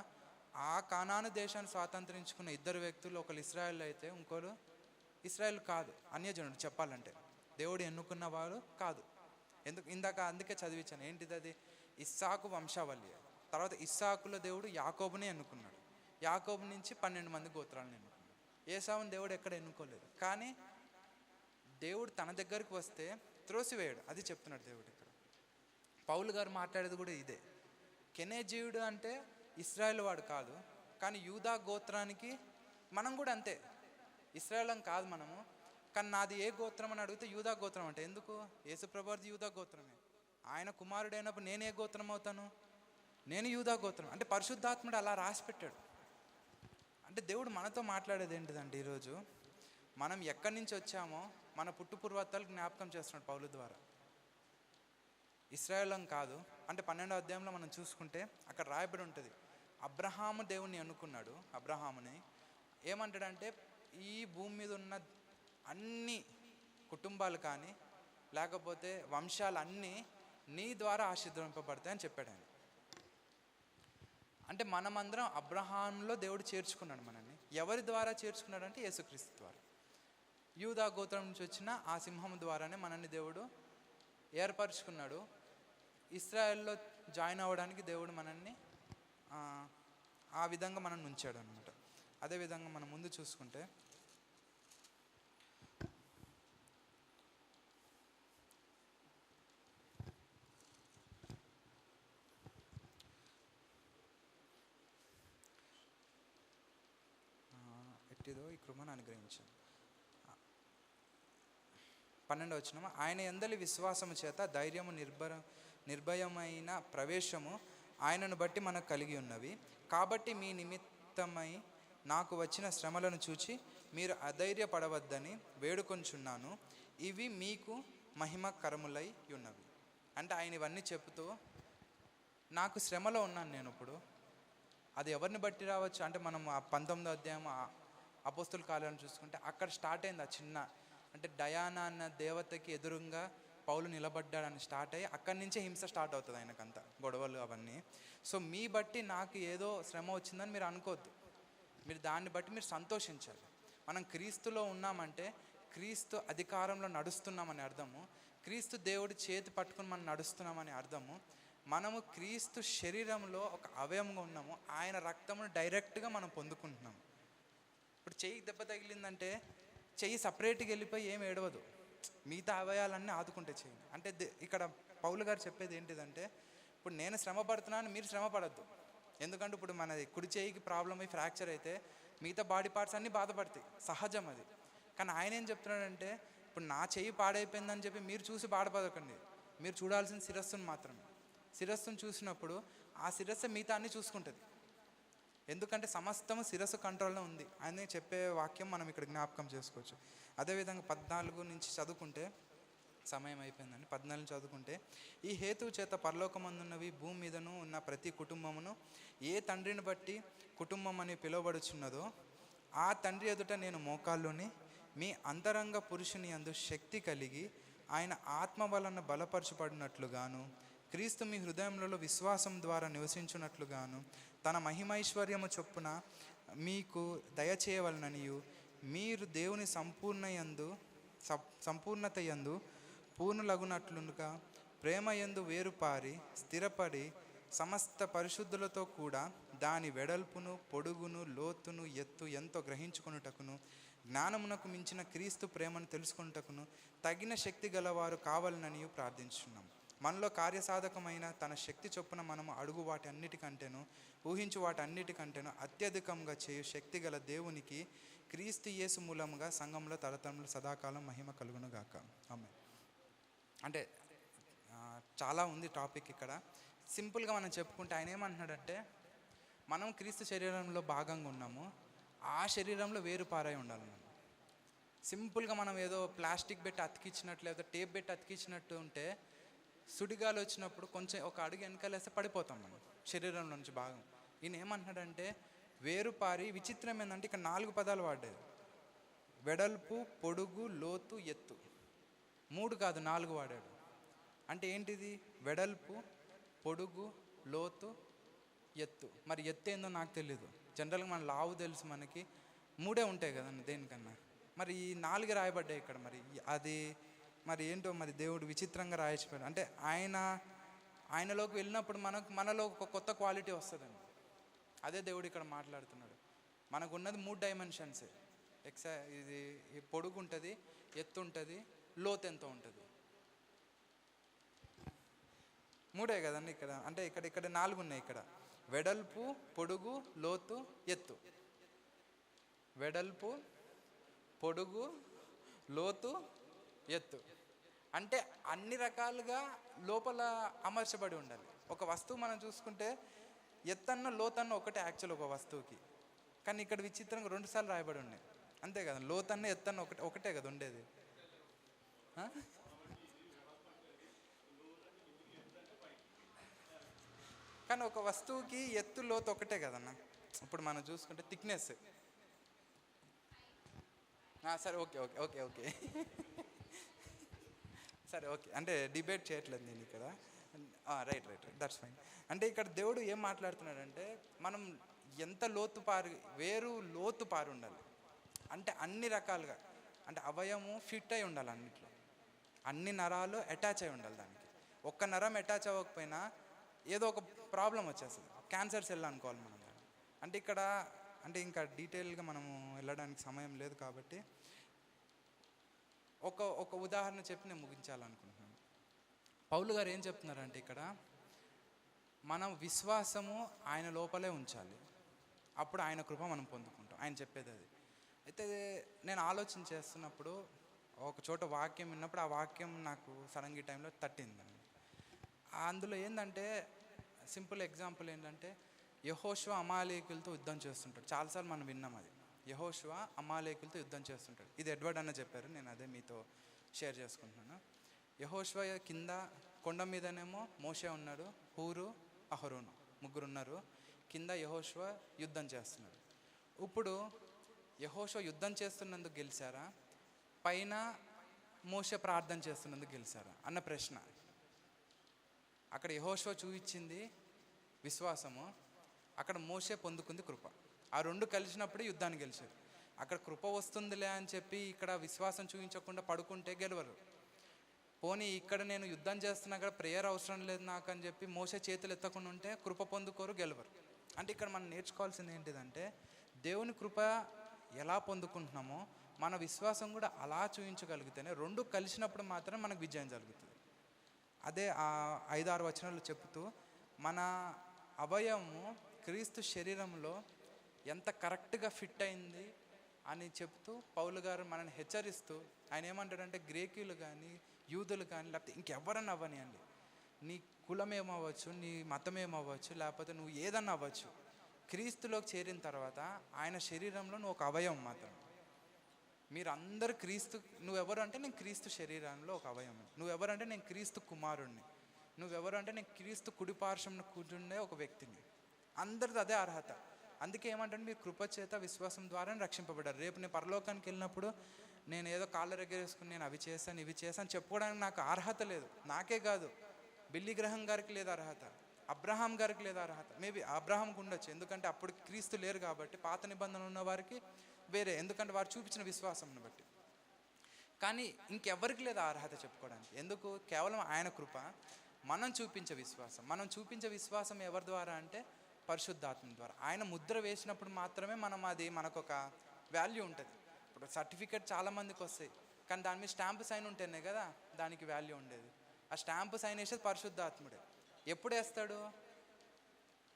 ఆ కానాను దేశాన్ని స్వాతంత్రించుకున్న ఇద్దరు వ్యక్తులు, ఒకరు ఇశ్రాయేల్ అయితే ఇంకోరు ఇశ్రాయేల్ కాదు, అన్యజనుడు. చెప్పాలంటే దేవుడు ఎన్నుకున్న వారు కాదు. అందుకే చదివించాను. ఏంటిది అది? ఇస్సాకు వంశావళి. తర్వాత ఇస్సాకులో దేవుడు యాకోబుని ఎన్నుకున్నాడు. యాకోబు నుంచి 12 మంది గోత్రాలను ఎన్నుకున్నాడు. ఏశావుని దేవుడు ఎక్కడ ఎన్నుకోలేదు. కానీ దేవుడు తన దగ్గరికి వస్తే త్రోసివేయడు. అది చెప్తున్నాడు దేవుడు ఇక్కడ. పౌలు గారు మాట్లాడేది కూడా ఇదే. కెనెజీయుడు అంటే ఇశ్రాయేల్ వాడు కాదు, కానీ యూదా గోత్రానికి మనం కూడా అంతే. ఇశ్రాయేలం కాదు మనము, కానీ నాది ఏ గోత్రం అని అడిగితే యూదా గోత్రం అంటే. ఎందుకు? యేసుప్రభుది యూదా గోత్రమే. ఆయన కుమారుడైనప్పుడు నేను ఏ గోత్రం అవుతాను? నేను యూదా గోత్రం. అంటే పరిశుద్ధాత్ముడు అలా రాసి పెట్టాడు. అంటే దేవుడు మనతో మాట్లాడేది ఏంటిదంటే, ఈరోజు మనం ఎక్కడి నుంచి వచ్చామో మన పుట్టు పూర్వత్వాలకు జ్ఞాపకం చేస్తున్నాడు పౌలు ద్వారా. ఇశ్రాయేలం కాదు అంటే 12వ అధ్యాయంలో మనం చూసుకుంటే అక్కడ రాయబడి ఉంటుంది, అబ్రహాము దేవుణ్ణి అనుకున్నాడు. అబ్రహాముని ఏమంటాడంటే, ఈ భూమి మీద ఉన్న అన్ని కుటుంబాలు కానీ లేకపోతే వంశాలు అన్నీ నీ ద్వారా ఆశీర్వదింపబడతాయని చెప్పాడు ఆయన. అంటే మనమందరం అబ్రహాంలో దేవుడు చేర్చుకున్నాడు మనల్ని. ఎవరి ద్వారా చేర్చుకున్నాడు అంటే యేసుక్రీస్తు ద్వారా. యూదా గోత్రం నుంచి వచ్చిన ఆ సింహం ద్వారానే మనల్ని దేవుడు ఏర్పరచుకున్నాడు. ఇశ్రాయేల్లో జాయిన్ అవ్వడానికి దేవుడు మనల్ని ఆ విధంగా మనం ఉంచాడు అనమాట. అదేవిధంగా మనం ముందు చూసుకుంటే ఎట్టిదో ఈ కృపను అనుగ్రహించాను. 12వ వచనం, ఆయన యందలి విశ్వాసము చేత ధైర్యము నిర్భయమైన ప్రవేశము ఆయనను బట్టి మనకు కలిగి ఉన్నవి. కాబట్టి మీ నిమిత్తమై నాకు వచ్చిన శ్రమలను చూచి మీరు అధైర్యపడవద్దని వేడుకొంచున్నాను. ఇవి మీకు మహిమకరములై ఉన్నవి. అంటే ఆయన ఇవన్నీ చెప్తూ, నాకు శ్రమలో ఉన్నాను నేను ఇప్పుడు. అది ఎవరిని బట్టి రావచ్చు అంటే మనం ఆ 19వ అధ్యాయం అపోస్తుల కాలాన్ని చూసుకుంటే అక్కడ స్టార్ట్ అయింది. ఆ చిన్న అంటే డయానా అన్న దేవతకి ఎదురుగా పౌలు నిలబడ్డాడని స్టార్ట్ అయ్యి అక్కడి నుంచే హింస స్టార్ట్ అవుతుంది ఆయనకంతా, గొడవలు అవన్నీ. సో మీ బట్టి నాకు ఏదో శ్రమ వచ్చిందని మీరు అనుకోవద్దు. మీరు దాన్ని బట్టి మీరు సంతోషించాలి. మనం క్రీస్తులో ఉన్నామంటే క్రీస్తు అధికారంలో నడుస్తున్నామని అర్థము. క్రీస్తు దేవుడి చేతి పట్టుకుని మనం నడుస్తున్నామని అర్థము. మనము క్రీస్తు శరీరంలో ఒక అవయవంగా ఉన్నాము. ఆయన రక్తమును డైరెక్ట్గా మనం పొందుకుంటున్నాము. ఇప్పుడు చెయ్యి దెబ్బ తగిలిందంటే చెయ్యి సపరేట్గా వెళ్ళిపోయి ఏం ఏడవదు, మిగతా అవయాలన్నీ ఆదుకుంటే చెయ్యి. అంటే ఇక్కడ పౌలు గారు చెప్పేది ఏంటిదంటే, ఇప్పుడు నేను శ్రమ పడుతున్నాను, మీరు శ్రమ పడద్దు. ఎందుకంటే ఇప్పుడు మనది కుడి చేయికి ప్రాబ్లం అయ్యి ఫ్రాక్చర్ అయితే మిగతా బాడీ పార్ట్స్ అన్నీ బాధపడతాయి, సహజం అది. కానీ ఆయన ఏం చెప్తున్నాడంటే, ఇప్పుడు నా చెయ్యి పాడైపోయిందని చెప్పి మీరు చూసి బాధపడకండి, మీరు చూడాల్సిన శిరస్సును మాత్రమే. శిరస్సును చూసినప్పుడు ఆ శిరస్సు మిగతా అన్నీ చూసుకుంటుంది. ఎందుకంటే సమస్తము శిరస్సు కంట్రోల్లో ఉంది. ఆయన చెప్పే వాక్యం మనం ఇక్కడ జ్ఞాపకం చేసుకోవచ్చు. అదేవిధంగా 14 నుంచి చదువుకుంటే, సమయం అయిపోయిందండి, 14 నుంచి చదువుకుంటే, ఈ హేతువు చేత పరలోకమందున్నవి భూమి మీదను ఉన్న ప్రతి కుటుంబమును ఏ తండ్రిని బట్టి కుటుంబం అని పిలువబడుచున్నదో ఆ తండ్రి ఎదుట నేను మోకాల్లోని మీ అంతరంగ పురుషుని యందు శక్తి కలిగి ఆయన ఆత్మ వలన బలపరచబడినట్లుగాను క్రీస్తు మీ హృదయములలో విశ్వాసం ద్వారా నివసించున్నట్లుగాను తన మహిమైశ్వర్యము చొప్పున మీకు దయచేయవలననియు మీరు దేవుని సంపూర్ణత యందు పూర్ణులగునట్లుగా ప్రేమ యందు వేరుపారి స్థిరపడి సమస్త పరిశుద్ధులతో కూడా దాని వెడల్పును పొడుగును లోతును ఎత్తు ఎంతో గ్రహించుకొనుటకును జ్ఞానమునకు మించిన క్రీస్తు ప్రేమను తెలుసుకొనుటకును తగిన శక్తి గలవారు కావాలననియు ప్రార్థించున్నాం. మనలో కార్యసాధకమైన తన శక్తి చొప్పున మనము అడుగు వాటి అన్నిటికంటేను ఊహించు వాటి అన్నిటికంటేను అత్యధికంగా చేయు శక్తి గల దేవునికి క్రీస్తు యేసు మూలముగా సంఘంలో తరతరములు సదాకాలం మహిమ కలుగును గాక. ఆమేన్. అంటే చాలా ఉంది టాపిక్ ఇక్కడ. సింపుల్గా మనం చెప్పుకుంటే ఆయన ఏమంటున్నాడంటే, మనం క్రీస్తు శరీరంలో భాగంగా ఉన్నాము, ఆ శరీరంలో వేరు పారై ఉండాలి. మనం సింపుల్గా మనం ఏదో ప్లాస్టిక్ పెట్టి అతికించినట్లు లేదా టేప్ పెట్టి అతికించినట్టు ఉంటే సుడిగాలు వచ్చినప్పుడు కొంచెం ఒక అడుగు వెనకాలేస్తే పడిపోతాం మనం శరీరంలో నుంచి భాగం. ఈయన ఏమంటున్నాడంటే వేరుపారి. విచిత్రం ఏంటంటే ఇక్కడ 4 పదాలు వాడాడు: వెడల్పు, పొడుగు, లోతు, ఎత్తు. 3 కాదు 4 వాడాడు. అంటే ఏంటిది? వెడల్పు, పొడుగు, లోతు, ఎత్తు. మరి ఎత్తు ఏందో నాకు తెలీదు. జనరల్గా మన లావు తెలుసు, మనకి 3 ఉంటాయి కదండి దేనికన్నా. మరి ఈ 4 రాయబడ్డాయి ఇక్కడ. మరి అది మరి ఏంటో మరి దేవుడు విచిత్రంగా రాయించిపోయాడు. అంటే ఆయనలోకి వెళ్ళినప్పుడు మనలో ఒక కొత్త క్వాలిటీ వస్తుందండి. అదే దేవుడు ఇక్కడ మాట్లాడుతున్నాడు. మనకు ఉన్నది 3 డైమెన్షన్స్. ఇది పొడుగు ఉంటుంది, ఎత్తు ఉంటుంది, లోతు ఎంతో ఉంటుంది. 3 కదండి ఇక్కడ. అంటే ఇక్కడ 4 ఉన్నాయి. ఇక్కడ వెడల్పు, పొడుగు, లోతు, ఎత్తు. వెడల్పు, పొడుగు, లోతు, ఎత్తు. అంటే అన్ని రకాలుగా లోపల అమర్చబడి ఉండాలి. ఒక వస్తువు మనం చూసుకుంటే ఎత్తన్న లోతన్న ఒకటే యాక్చువల్ ఒక వస్తువుకి. కానీ ఇక్కడ విచిత్రంగా 2 సార్లు రాయబడి ఉన్నాయి. అంతే కదా, లోతన్న ఎత్తన్న ఒకటే కదా ఉండేది. కానీ ఒక వస్తువుకి ఎత్తు లోతు ఒకటే కదన్న. ఇప్పుడు మనం చూసుకుంటే థిక్నెస్. సరే ఓకే ఓకే ఓకే ఓకే సరే ఓకే. అంటే డిబేట్ చేయట్లేదు నేను ఇక్కడ. Right right right, that's fine. అంటే ఇక్కడ దేవుడు ఏం మాట్లాడుతున్నాడంటే, మనం ఎంత లోతు పారు ఉండాలి. అంటే అన్ని రకాలుగా, అంటే అవయము ఫిట్ అయి ఉండాలి అన్నిట్లో. అన్ని నరాలు అటాచ్ అయి ఉండాలి దానికి. ఒక్క నరం అటాచ్ అవ్వకపోయినా ఏదో ఒక ప్రాబ్లం వచ్చేస్తుంది. క్యాన్సర్ సెల్ అనుకోవాలి మనం. అంటే ఇక్కడ అంటే ఇంకా డీటెయిల్గా మనము వెళ్ళడానికి సమయం లేదు కాబట్టి ఒక ఉదాహరణ చెప్పి నేను ముగించాలనుకుంటున్నాను. పౌలు గారు ఏం చెప్తున్నారంటే, ఇక్కడ మనం విశ్వాసము ఆయన లోపలే ఉంచాలి, అప్పుడు ఆయన కృప మనం పొందుకుంటాం. ఆయన చెప్పేది అది. అయితే నేను ఆలోచన చేస్తున్నప్పుడు ఒక చోట వాక్యం విన్నప్పుడు ఆ వాక్యం నాకు సడన్గా ఈ టైంలో తట్టిందండి. అందులో ఏంటంటే సింపుల్ ఎగ్జాంపుల్ ఏంటంటే, యెహోషువ అమాలేకులతో యుద్ధం చేస్తుంటాడు. చాలాసార్లు మనం విన్నాం అది. యెహోషువ అమాలేకులతో యుద్ధం చేస్తుంటాడు. ఇది ఎడ్వర్డ్ అన్న చెప్పారు, నేను అదే మీతో షేర్ చేసుకుంటున్నాను. యెహోషువ కింద కొండ మీదనేమో మోషే ఉన్నాడు, హూరు, అహరోను ముగ్గురు ఉన్నారు. కింద యెహోషువ యుద్ధం చేస్తున్నాడు. ఇప్పుడు యెహోషువ యుద్ధం చేస్తున్నందుకు గెలిచారా, పైన మోషే ప్రార్థన చేస్తున్నందుకు గెలిచారా అన్న ప్రశ్న. అక్కడ యెహోషువ చూపించింది విశ్వాసము, అక్కడ మోషే పొందుకుంది కృప. ఆ 2 కలిసినప్పుడే యుద్ధాన్ని గెలిచారు. అక్కడ కృప వస్తుందిలే అని చెప్పి ఇక్కడ విశ్వాసం చూపించకుండా పడుకుంటే గెలవరు. పోనీ ఇక్కడ నేను యుద్ధం చేస్తున్నా కదా, ప్రేయర్ అవసరం లేదు నాకు అని చెప్పి మోసే చేతులు ఎత్తకుండా ఉంటే కృప పొందుకోరు, గెలవరు. అంటే ఇక్కడ మనం నేర్చుకోవాల్సింది ఏంటిదంటే, దేవుని కృప ఎలా పొందుకుంటున్నామో మన విశ్వాసం కూడా అలా చూపించగలిగితేనే, రెండు కలిసినప్పుడు మాత్రం మనకు విజయం జరుగుతుంది. అదే ఆ 5-6 వచనాలు చెప్తూ మన అవయవము క్రీస్తు శరీరంలో ఎంత కరెక్ట్గా ఫిట్ అయింది అని చెప్తూ పౌలు గారు మనల్ని హెచ్చరిస్తూ ఆయన ఏమంటాడంటే, గ్రేకీలు కానీ యూదులు కానీ లేకపోతే ఇంకెవరన్నా అవ్వనియండి, నీ కులం ఏమవ్వచ్చు, నీ మతం ఏమవ్వచ్చు, లేకపోతే నువ్వు ఏదన్నా అవ్వచ్చు, క్రీస్తులోకి చేరిన తర్వాత ఆయన శరీరంలో నువ్వు ఒక అవయవం మాత్రం. మీరందరూ క్రీస్తు, నువ్వెవరు అంటే నేను క్రీస్తు శరీరంలో ఒక అవయవం, నువ్వెవరంటే నేను క్రీస్తు కుమారుణ్ణి, నువ్వెవరు అంటే నేను క్రీస్తు కుడిపార్శ్వంలో కూర్చుండే ఒక వ్యక్తిని. అందరిది అదే అర్హత. అందుకే ఏమంటే మీరు కృపచేత విశ్వాసం ద్వారా రక్షింపబడ్డారు. రేపు నేను పరలోకానికి వెళ్ళినప్పుడు నేను ఏదో కాళ్ళ దగ్గర వేసుకుని నేను అవి చేశాను ఇవి చేశాను చెప్పుకోవడానికి నాకు అర్హత లేదు. నాకే కాదు, బిల్లీ గ్రహం గారికి లేదు అర్హత, అబ్రహాం గారికి లేదు అర్హత. మేబీ అబ్రహాంకి ఉండొచ్చు, ఎందుకంటే అప్పుడు క్రీస్తు లేరు కాబట్టి, పాత నిబంధన ఉన్న వారికి వేరే, ఎందుకంటే వారు చూపించిన విశ్వాసంను బట్టి. కానీ ఇంకెవరికి లేదు అర్హత చెప్పుకోవడానికి. ఎందుకు? కేవలం ఆయన కృప, మనం చూపించే విశ్వాసం ఎవరి ద్వారా అంటే పరిశుద్ధాత్మ ద్వారా. ఆయన ముద్ర వేసినప్పుడు మాత్రమే అది మనకు ఒక వాల్యూ ఉంటుంది. ఇప్పుడు సర్టిఫికేట్ చాలామందికి వస్తాయి, కానీ దాని మీద స్టాంపు సైన్ ఉంటేనే కదా దానికి వాల్యూ ఉండేది. ఆ స్టాంపు సైన్ వేసేది పరిశుద్ధాత్ముడే. ఎప్పుడు వేస్తాడు?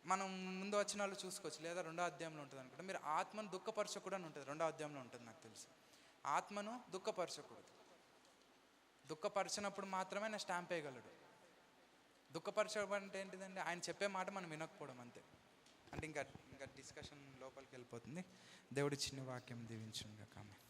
మనం ముందు వచ్చిన వాళ్ళు చూసుకోవచ్చు, లేదా 2వ అధ్యాయంలో ఉంటుంది అనుకుంటా. మీరు ఆత్మను దుఃఖపరచకూడదు అని ఉంటుంది, 2వ అధ్యాయంలో ఉంటుంది నాకు తెలుసు. ఆత్మను దుఃఖపరచకూడదు, దుఃఖపరచినప్పుడు మాత్రమే నా స్టాంప్ వేయగలడు. దుఃఖపరచడం అంటే ఏంటిదండి? ఆయన చెప్పే మాట మనం వినకపోవడం అంతే. అంటే ఇంకా డిస్కషన్ లోపలికి వెళ్ళిపోతుంది. దేవుడి చిన్న వాక్యం దీవించును గాక. ఆమేన్.